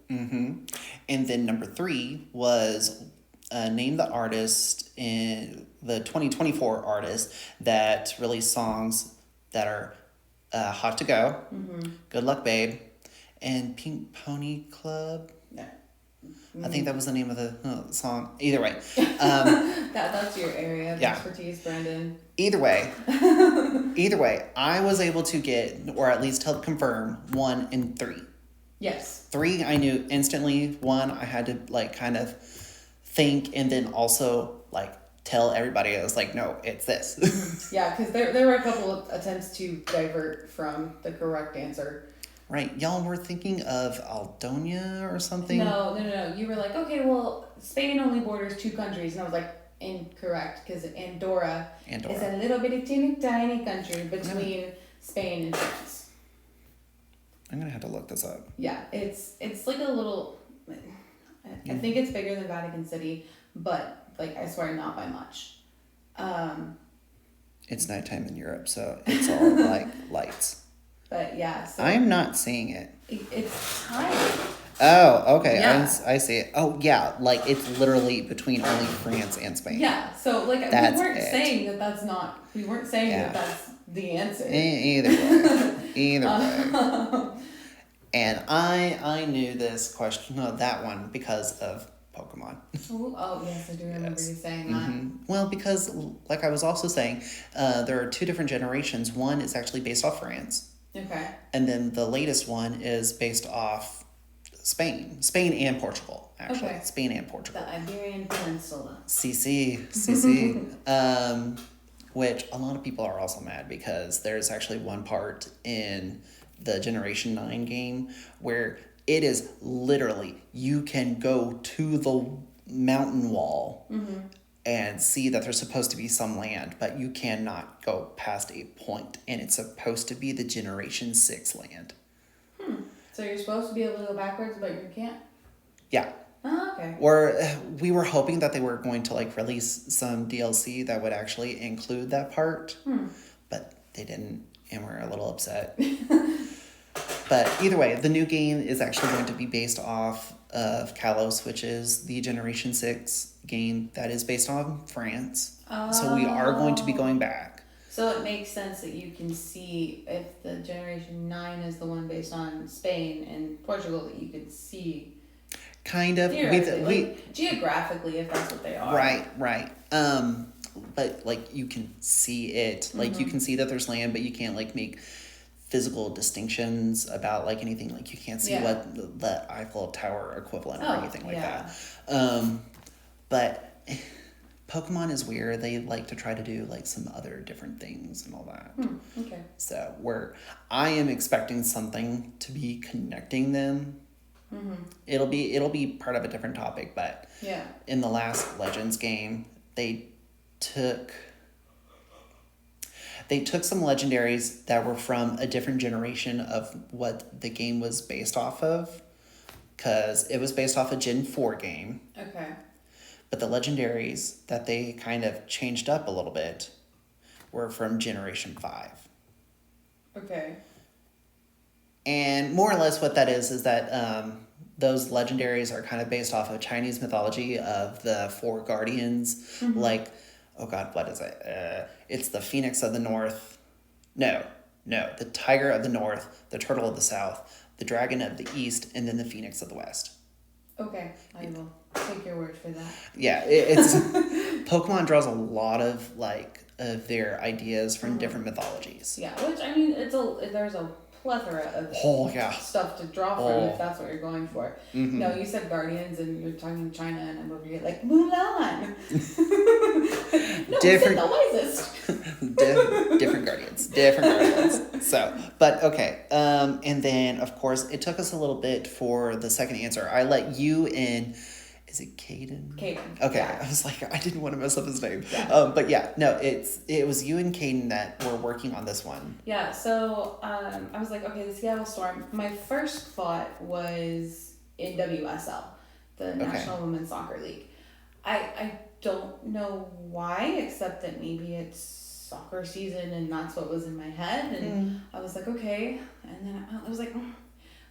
Speaker 1: And then number 3 was, name the artist in the 2024 artist that released songs that are Hot to Go, Good Luck Babe, and Pink Pony Club.
Speaker 2: Yeah.
Speaker 1: I think that was the name of the song. Either way.
Speaker 2: That's your area of expertise, Brandon.
Speaker 1: Either way, I was able to get, or at least help confirm, 1 and 3.
Speaker 2: Yes.
Speaker 1: 3 I knew instantly. 1 I had to, like, kind of think, and then also, like, tell everybody. I was like, no, it's this.
Speaker 2: Yeah, because there were a couple of attempts to divert from the correct answer.
Speaker 1: Right. Y'all were thinking of Aldonia or something?
Speaker 2: No. You were like, okay, well, Spain only borders 2 countries. And I was like, incorrect, because Andorra is a little bitty teeny tiny country between Spain and France.
Speaker 1: I'm going to have to look this up.
Speaker 2: Yeah, it's like a little, I think it's bigger than Vatican City, but, like, I swear not by much.
Speaker 1: It's nighttime in Europe, so it's all, like, lights.
Speaker 2: But, yeah. So
Speaker 1: I'm not seeing it.
Speaker 2: It's tiny.
Speaker 1: Oh, okay.
Speaker 2: Yeah.
Speaker 1: I see it. Oh, yeah. Like, it's literally between only France and Spain.
Speaker 2: Yeah, so, like, we weren't saying that that's not, we weren't saying that that's the answer.
Speaker 1: Either way. And I knew this question, no, that one, because of Pokemon.
Speaker 2: Oh, yes, I do remember
Speaker 1: Yes.
Speaker 2: you saying that.
Speaker 1: Well, because, like I was also saying, there are two different generations. One is actually based off France,
Speaker 2: Okay.
Speaker 1: and then the latest one is based off Spain and Portugal, actually.
Speaker 2: Okay.
Speaker 1: Spain and Portugal.
Speaker 2: The Iberian Peninsula.
Speaker 1: CC. Which a lot of people are also mad because there's actually one part in the Generation 9 game where it is literally, you can go to the mountain wall and see that there's supposed to be some land, but you cannot go past a point, and it's supposed to be the Generation 6 land.
Speaker 2: So you're supposed to be able to go backwards, but you can't?
Speaker 1: Yeah.
Speaker 2: Oh, okay.
Speaker 1: Or we were hoping that they were going to like release some DLC that would actually include that part, but they didn't, and we're a little upset. But either way, the new game is actually going to be based off of Kalos, which is the Generation 6 game that is based on France. So we are going to be going back.
Speaker 2: So it makes sense that you can see if the Generation 9 is the one based on Spain and Portugal, that you could see
Speaker 1: Kind of.
Speaker 2: theoretically, like, geographically, if that's what they are.
Speaker 1: Right. But like you can see it, like you can see that there's land, but you can't like make physical distinctions about like anything. Like you can't see what the Eiffel Tower equivalent or anything like that. But Pokemon is weird. They like to try to do like some other different things and all that.
Speaker 2: Okay.
Speaker 1: So I am expecting something to be connecting them. It'll be part of a different topic, but in the last Legends game, they took some legendaries that were from a different generation of what the game was based off of, because it was based off a Gen 4 game.
Speaker 2: Okay.
Speaker 1: But the legendaries that they kind of changed up a little bit were from Generation 5.
Speaker 2: Okay.
Speaker 1: And more or less what that is that those legendaries are kind of based off of Chinese mythology of the four guardians. Like, oh God, what is it? It's the Phoenix of the North. No. The Tiger of the North, the Turtle of the South, the Dragon of the East, and then the Phoenix of the West.
Speaker 2: Okay, I will take your word for that.
Speaker 1: Yeah, it's Pokemon draws a lot of like of their ideas from different mythologies.
Speaker 2: Yeah, which I mean, there's a plethora of stuff to draw from if that's what you're going for. No, you said Guardians and you're talking China, and I'm over here like Mulan. No,
Speaker 1: Different,
Speaker 2: the wisest.
Speaker 1: different Guardians. So, but okay. And then of course it took us a little bit for the second answer. I let you in. Is it Caden?
Speaker 2: Caden.
Speaker 1: Okay,
Speaker 2: Yeah.
Speaker 1: I was like, I didn't want to mess up his name.
Speaker 2: Yeah.
Speaker 1: But yeah, no, it was you and Caden that were working on this one.
Speaker 2: Yeah, so I was like, okay, the Seattle Storm. My first thought was NWSL, the National Women's Soccer League. I don't know why, except that maybe it's soccer season and that's what was in my head. And I was like, okay. And then I was like,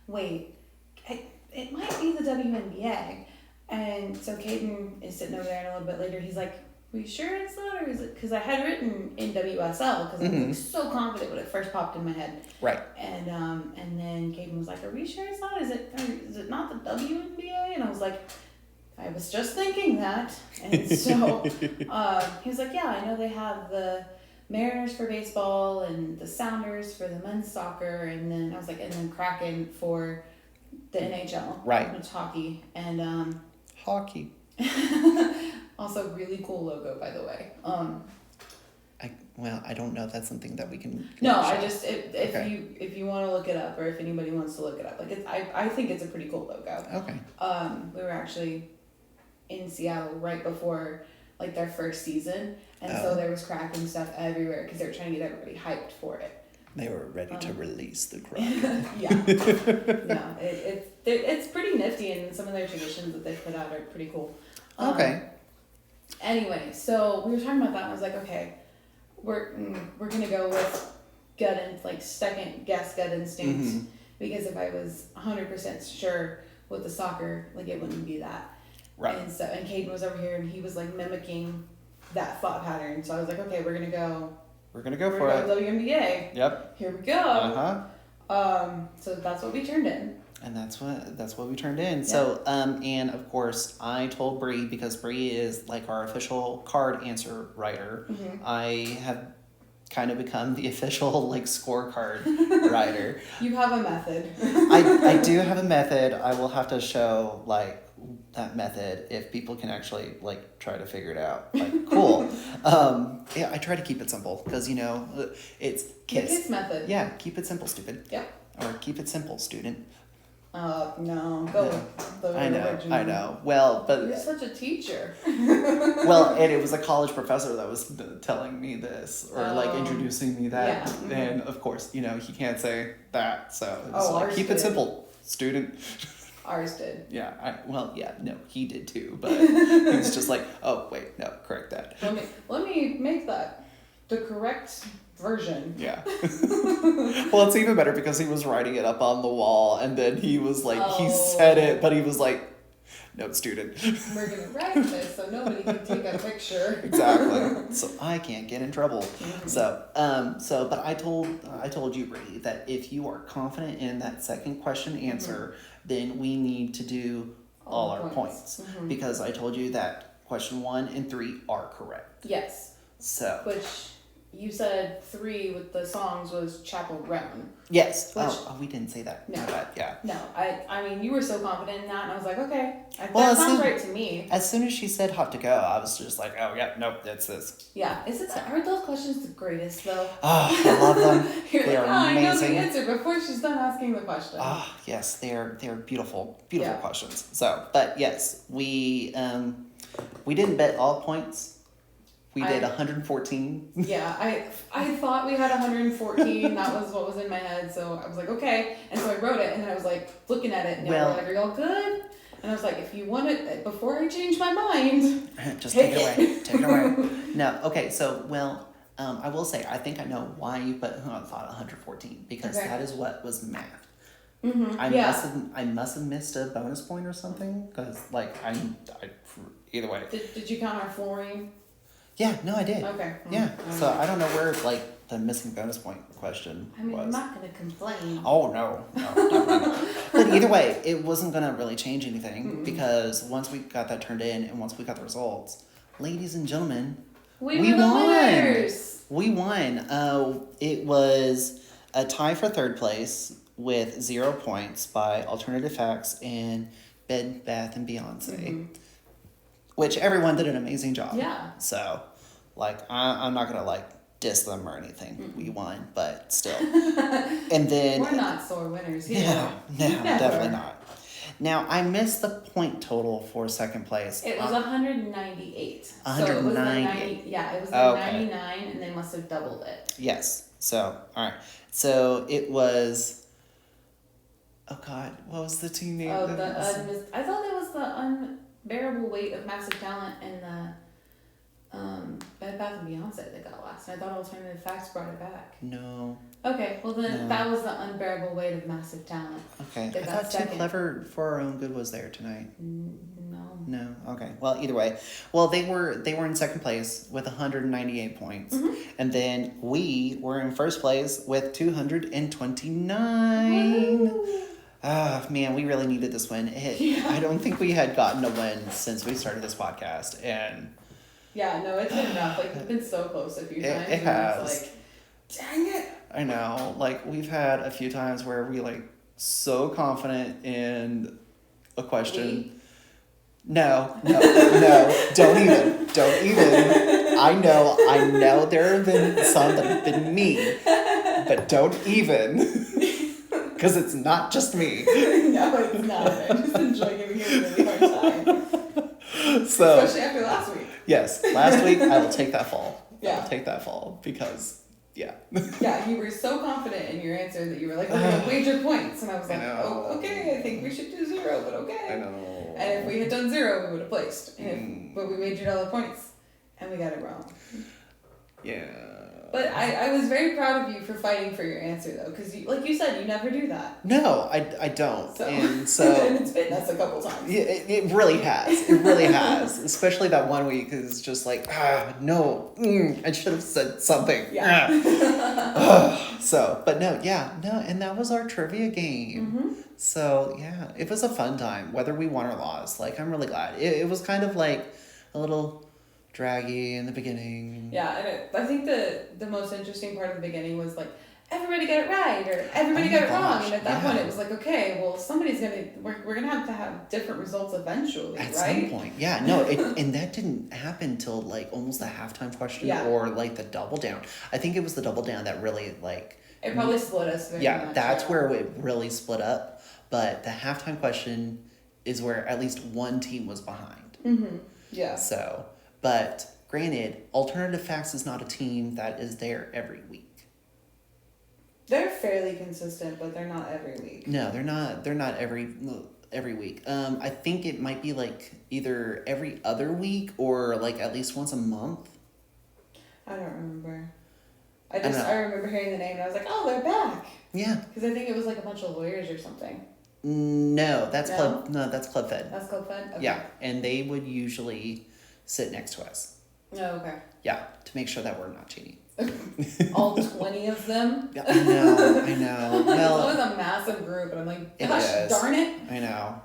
Speaker 2: wait, it might be the WNBA. And so Caden is sitting over there, and a little bit later he's like, "Are you sure it's that, or is it?" Because I had written NWSL because I was like, so confident when it first popped in my head.
Speaker 1: Right.
Speaker 2: And then Caden was like, "Are we sure it's not? Is it not the WNBA?" And I was like, "I was just thinking that." And so he was like, "Yeah, I know they have the Mariners for baseball and the Sounders for the men's soccer, and then I was like, and then Kraken for the NHL,
Speaker 1: right?
Speaker 2: Which hockey and
Speaker 1: hockey."
Speaker 2: Also, really cool logo, by the way.
Speaker 1: I don't know if that's something that we can.
Speaker 2: No, I just if you want to look it up, or if anybody wants to look it up, like I think it's a pretty cool logo.
Speaker 1: Okay.
Speaker 2: We were actually in Seattle right before like their first season, and so there was Kraken stuff everywhere because they were trying to get everybody hyped for it.
Speaker 1: They were ready to release the Kraken.
Speaker 2: Yeah, it's pretty nifty, and some of their traditions that they put out are pretty cool.
Speaker 1: Okay.
Speaker 2: Anyway, so we were talking about that, and I was like, okay, we're gonna go with second guess gut instinct, because if I was 100% sure with the soccer, like it wouldn't be that.
Speaker 1: Right.
Speaker 2: And and Caden was over here, and he was like mimicking that thought pattern. So I was like, okay, we're gonna go for it.
Speaker 1: WNBA.
Speaker 2: Yep. Here we go. So that's what we turned in.
Speaker 1: And that's what we turned in. Yeah. So, and of course, I told Bree, because Bree is like our official card answer writer. Mm-hmm. I have kind of become the official like scorecard writer.
Speaker 2: You have a method.
Speaker 1: I do have a method. I will have to show like that method if people can actually like try to figure it out. Like, cool. Yeah, I try to keep it simple because it's KISS.
Speaker 2: The KISS method.
Speaker 1: Yeah, keep it simple, stupid.
Speaker 2: Yeah.
Speaker 1: Or keep it simple, student.
Speaker 2: No, go with the original.
Speaker 1: I know. Well, but
Speaker 2: you're such a teacher.
Speaker 1: Well, and it was a college professor that was telling me this, or like introducing me that, yeah. Mm-hmm. And of course, he can't say that, so it's like keep it simple, student.
Speaker 2: Ours did.
Speaker 1: Yeah. He did too, but he was just like, oh wait, no, correct that.
Speaker 2: Let me make that the correct version.
Speaker 1: Yeah. Well, it's even better because he was writing it up on the wall, and then he was like, he said it, but he was like, note student.
Speaker 2: We're gonna write this so nobody can take a picture.
Speaker 1: Exactly. So I can't get in trouble. Mm-hmm. But I told you, Brady, that if you are confident in that second question answer, mm-hmm. then we need to do all our points. Mm-hmm. Because I told you that question 1 and 3 are correct.
Speaker 2: Yes.
Speaker 1: So.
Speaker 2: Which you said 3 with the songs was Chapel Roan.
Speaker 1: Yes. We didn't say that.
Speaker 2: No.
Speaker 1: Yeah.
Speaker 2: No. I mean, you were so confident in that, and I was like, okay, that sounds right to me.
Speaker 1: As soon as she said "hop to go," I was just like, oh yeah, nope, that's this.
Speaker 2: Yeah. Aren't those questions the greatest though?
Speaker 1: Oh, I love them.
Speaker 2: They are amazing. I know the answer before she's done asking the question.
Speaker 1: Oh yes, they're beautiful questions. So, but yes, we didn't bet all points. We did 114.
Speaker 2: Yeah, I thought we had 114. That was what was in my head. So I was like, okay. And so I wrote it, and then I was like looking at it, and they were like, are y'all good? And I was like, if you want it, before I change my mind,
Speaker 1: just take it away. Take it away. No, okay. So, I will say, I think I know why you thought 114, because that is what was math. Mm-hmm. I must have missed a bonus point or something, because I either way.
Speaker 2: Did you count our fluorine?
Speaker 1: Yeah, no, I did.
Speaker 2: Okay.
Speaker 1: Yeah, so I don't know where the missing bonus point question was.
Speaker 2: I'm not gonna complain.
Speaker 1: Oh no, definitely. But either way, it wasn't gonna really change anything, because once we got that turned in and once we got the results, ladies and gentlemen, we won. Winners. We won. It was a tie for third place with 0 points by Alternative Facts and Bed Bath and Beyonce. Mm-hmm. Which everyone did an amazing job.
Speaker 2: Yeah.
Speaker 1: So, I'm not gonna diss them or anything. Mm-hmm. We won, but still. And then
Speaker 2: we're not sore winners here.
Speaker 1: No, definitely not. Now I missed the point total for second place.
Speaker 2: It was 198.
Speaker 1: 198.
Speaker 2: So it was the 99, and they must have doubled it.
Speaker 1: Yes. So all right. So it was. Oh God, what was the team name?
Speaker 2: Oh, I thought it was the Unbearable Weight of Massive Talent and the Bed Bath and Beyonce that got last. And I thought Alternative Facts brought it back.
Speaker 1: No.
Speaker 2: Okay, well then that was the Unbearable Weight of Massive Talent.
Speaker 1: Okay, I thought second. Too Clever for Our Own Good was there tonight. No. Okay. Well, either way, they were in second place with 198 points, mm-hmm. and then we were in first place with 229. Woo! Ah, man, we really needed this win. I don't think we had gotten a win since we started this podcast, and
Speaker 2: yeah, no, it's been rough. We've been so close a few times.
Speaker 1: It has.
Speaker 2: It's dang it.
Speaker 1: I know. we've had a few times where we so confident in a question. No, don't even. I know there have been some that have been me, but don't even. Because it's not just me.
Speaker 2: No, it's not. I just enjoy giving you a really hard time.
Speaker 1: So,
Speaker 2: especially after last week.
Speaker 1: Yes, last week I will take that fall.
Speaker 2: Yeah.
Speaker 1: I will take that fall because, yeah.
Speaker 2: Yeah, you were so confident in your answer that you were like, we're going to wager points. And I was like, okay, I think we should do 0, but okay.
Speaker 1: I know.
Speaker 2: And if we had done 0, we would have placed. But we wagered all the points, and we got it wrong.
Speaker 1: Yeah.
Speaker 2: But I was very proud of you for fighting for your answer though, because like you said, you never do that.
Speaker 1: No, I don't.
Speaker 2: So,
Speaker 1: And so
Speaker 2: and it's bitten us a couple times.
Speaker 1: it really has. It really has. Especially that one week is just like, no, I should have said something.
Speaker 2: Yeah.
Speaker 1: So, but no, and that was our trivia game.
Speaker 2: Mm-hmm.
Speaker 1: So, yeah, it was a fun time, whether we won or lost. Like, I'm really glad. It was kind of like a little draggy in the beginning.
Speaker 2: Yeah, and I think the most interesting part of the beginning was like, everybody got it right or everybody got it wrong, and at that point it was like, okay, well we're gonna have to have different results eventually,
Speaker 1: at
Speaker 2: right?
Speaker 1: some point. Yeah, no, and that didn't happen till like almost the halftime question or like the double down. I think it was the double down that really like
Speaker 2: it probably split us very much.
Speaker 1: That's where it really split up. But the halftime question is where at least one team was behind.
Speaker 2: Mm-hmm. Yeah.
Speaker 1: So, but granted, Alternative Facts is not a team that is there every week.
Speaker 2: They're fairly consistent, but they're not every week.
Speaker 1: No, they're not. They're not every week. I think it might be like either every other week or like at least once a month.
Speaker 2: I don't remember. I remember hearing the name and I was like, oh, they're back.
Speaker 1: Yeah.
Speaker 2: Because I think it was like a bunch of lawyers or something.
Speaker 1: No, that's Club. No, that's Club Fed.
Speaker 2: That's Club Fed. Okay.
Speaker 1: Yeah, and they would usually sit next to us.
Speaker 2: Oh, okay.
Speaker 1: Yeah, to make sure that we're not cheating.
Speaker 2: All 20 of them.
Speaker 1: Yeah, I know. Well,
Speaker 2: it was a massive group, and I'm like, gosh, darn it.
Speaker 1: I know,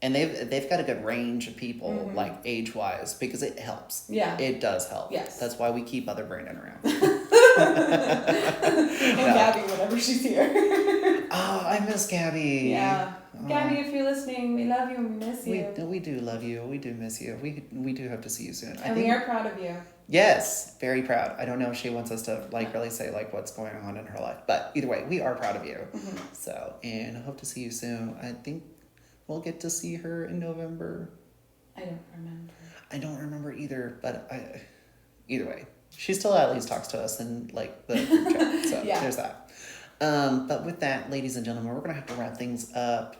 Speaker 1: and they've got a good range of people, like age wise, because it helps.
Speaker 2: Yeah,
Speaker 1: it does help.
Speaker 2: Yes,
Speaker 1: that's why we keep other Brandon around.
Speaker 2: And Gabby, whenever she's here.
Speaker 1: Oh, I miss Gabby.
Speaker 2: Yeah. Gabby, if you're listening, we love you and we miss you.
Speaker 1: We do love you. We do miss you. We do hope to see you soon.
Speaker 2: And we are proud of you.
Speaker 1: Yes, very proud. I don't know if she wants us to like really say like what's going on in her life, but either way, we are proud of you. Mm-hmm. So, and hope to see you soon. I think we'll get to see her in November.
Speaker 2: I don't remember.
Speaker 1: I don't remember either, but either way, she still at least talks to us in like the group chat. So yeah. There's that. But with that, ladies and gentlemen, we're gonna have to wrap things up.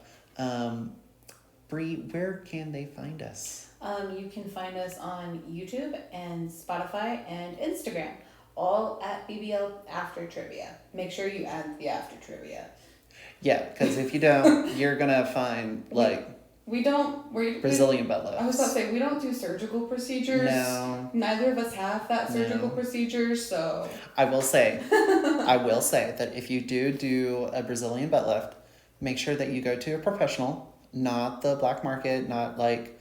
Speaker 1: Bree, where can they find us?
Speaker 2: You can find us on YouTube and Spotify and Instagram, all at BBL After Trivia. Make sure you add the After Trivia.
Speaker 1: Yeah, because if you don't, you're gonna find like Brazilian butt lifts.
Speaker 2: I was about to say we don't do surgical procedures.
Speaker 1: No.
Speaker 2: Neither of us have that surgical procedure, so.
Speaker 1: I will say that if you do a Brazilian butt lift, make sure that you go to a professional, not the black market, not like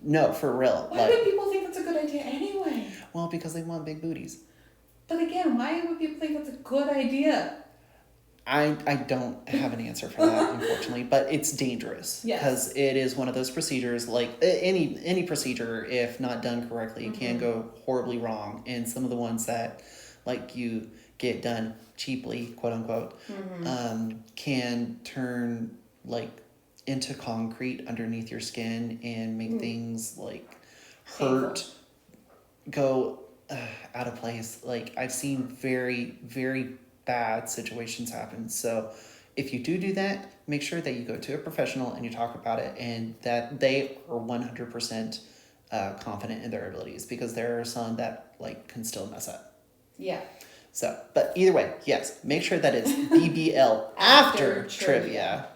Speaker 1: no, for real.
Speaker 2: Why would people think that's a good idea anyway?
Speaker 1: Well, because they want big booties.
Speaker 2: But again, why would people think that's a good idea?
Speaker 1: I don't have an answer for that, unfortunately, but it's dangerous.
Speaker 2: Yes.
Speaker 1: Because it is one of those procedures, like any procedure, if not done correctly, can go horribly wrong. And some of the ones that, like, you get done cheaply, quote unquote, can turn, like, into concrete underneath your skin and make things, like, hurt, go out of place. Like, I've seen very, very bad situations happen. So if you do that, make sure that you go to a professional and you talk about it and that they are 100% confident in their abilities, because there are some that like can still mess up. Yeah. So, but either way, yes, make sure that it's BBL after trivia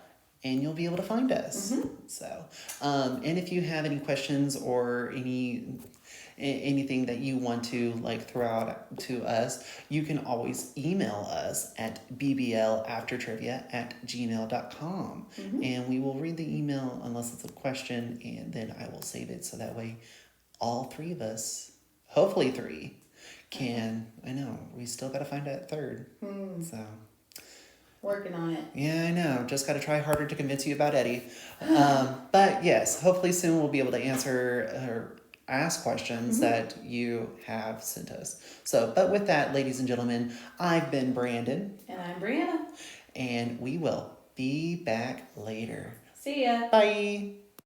Speaker 1: and you'll be able to find us. So, and if you have any questions or anything that you want to like throw out to us, you can always email us at bbl-aftertrivia@gmail.com. And we will read the email unless it's a question, and then I will save it so that way all three of us, hopefully three, can, I know, we still got to find that third. So
Speaker 2: working on it.
Speaker 1: Yeah, I know. Just got to try harder to convince you about Eddie. But yes, hopefully soon we'll be able to answer or ask questions that you have sent us. So, but with that, ladies and gentlemen, I've been Brandon.
Speaker 2: And I'm Brianna.
Speaker 1: And we will be back later.
Speaker 2: See ya.
Speaker 1: Bye.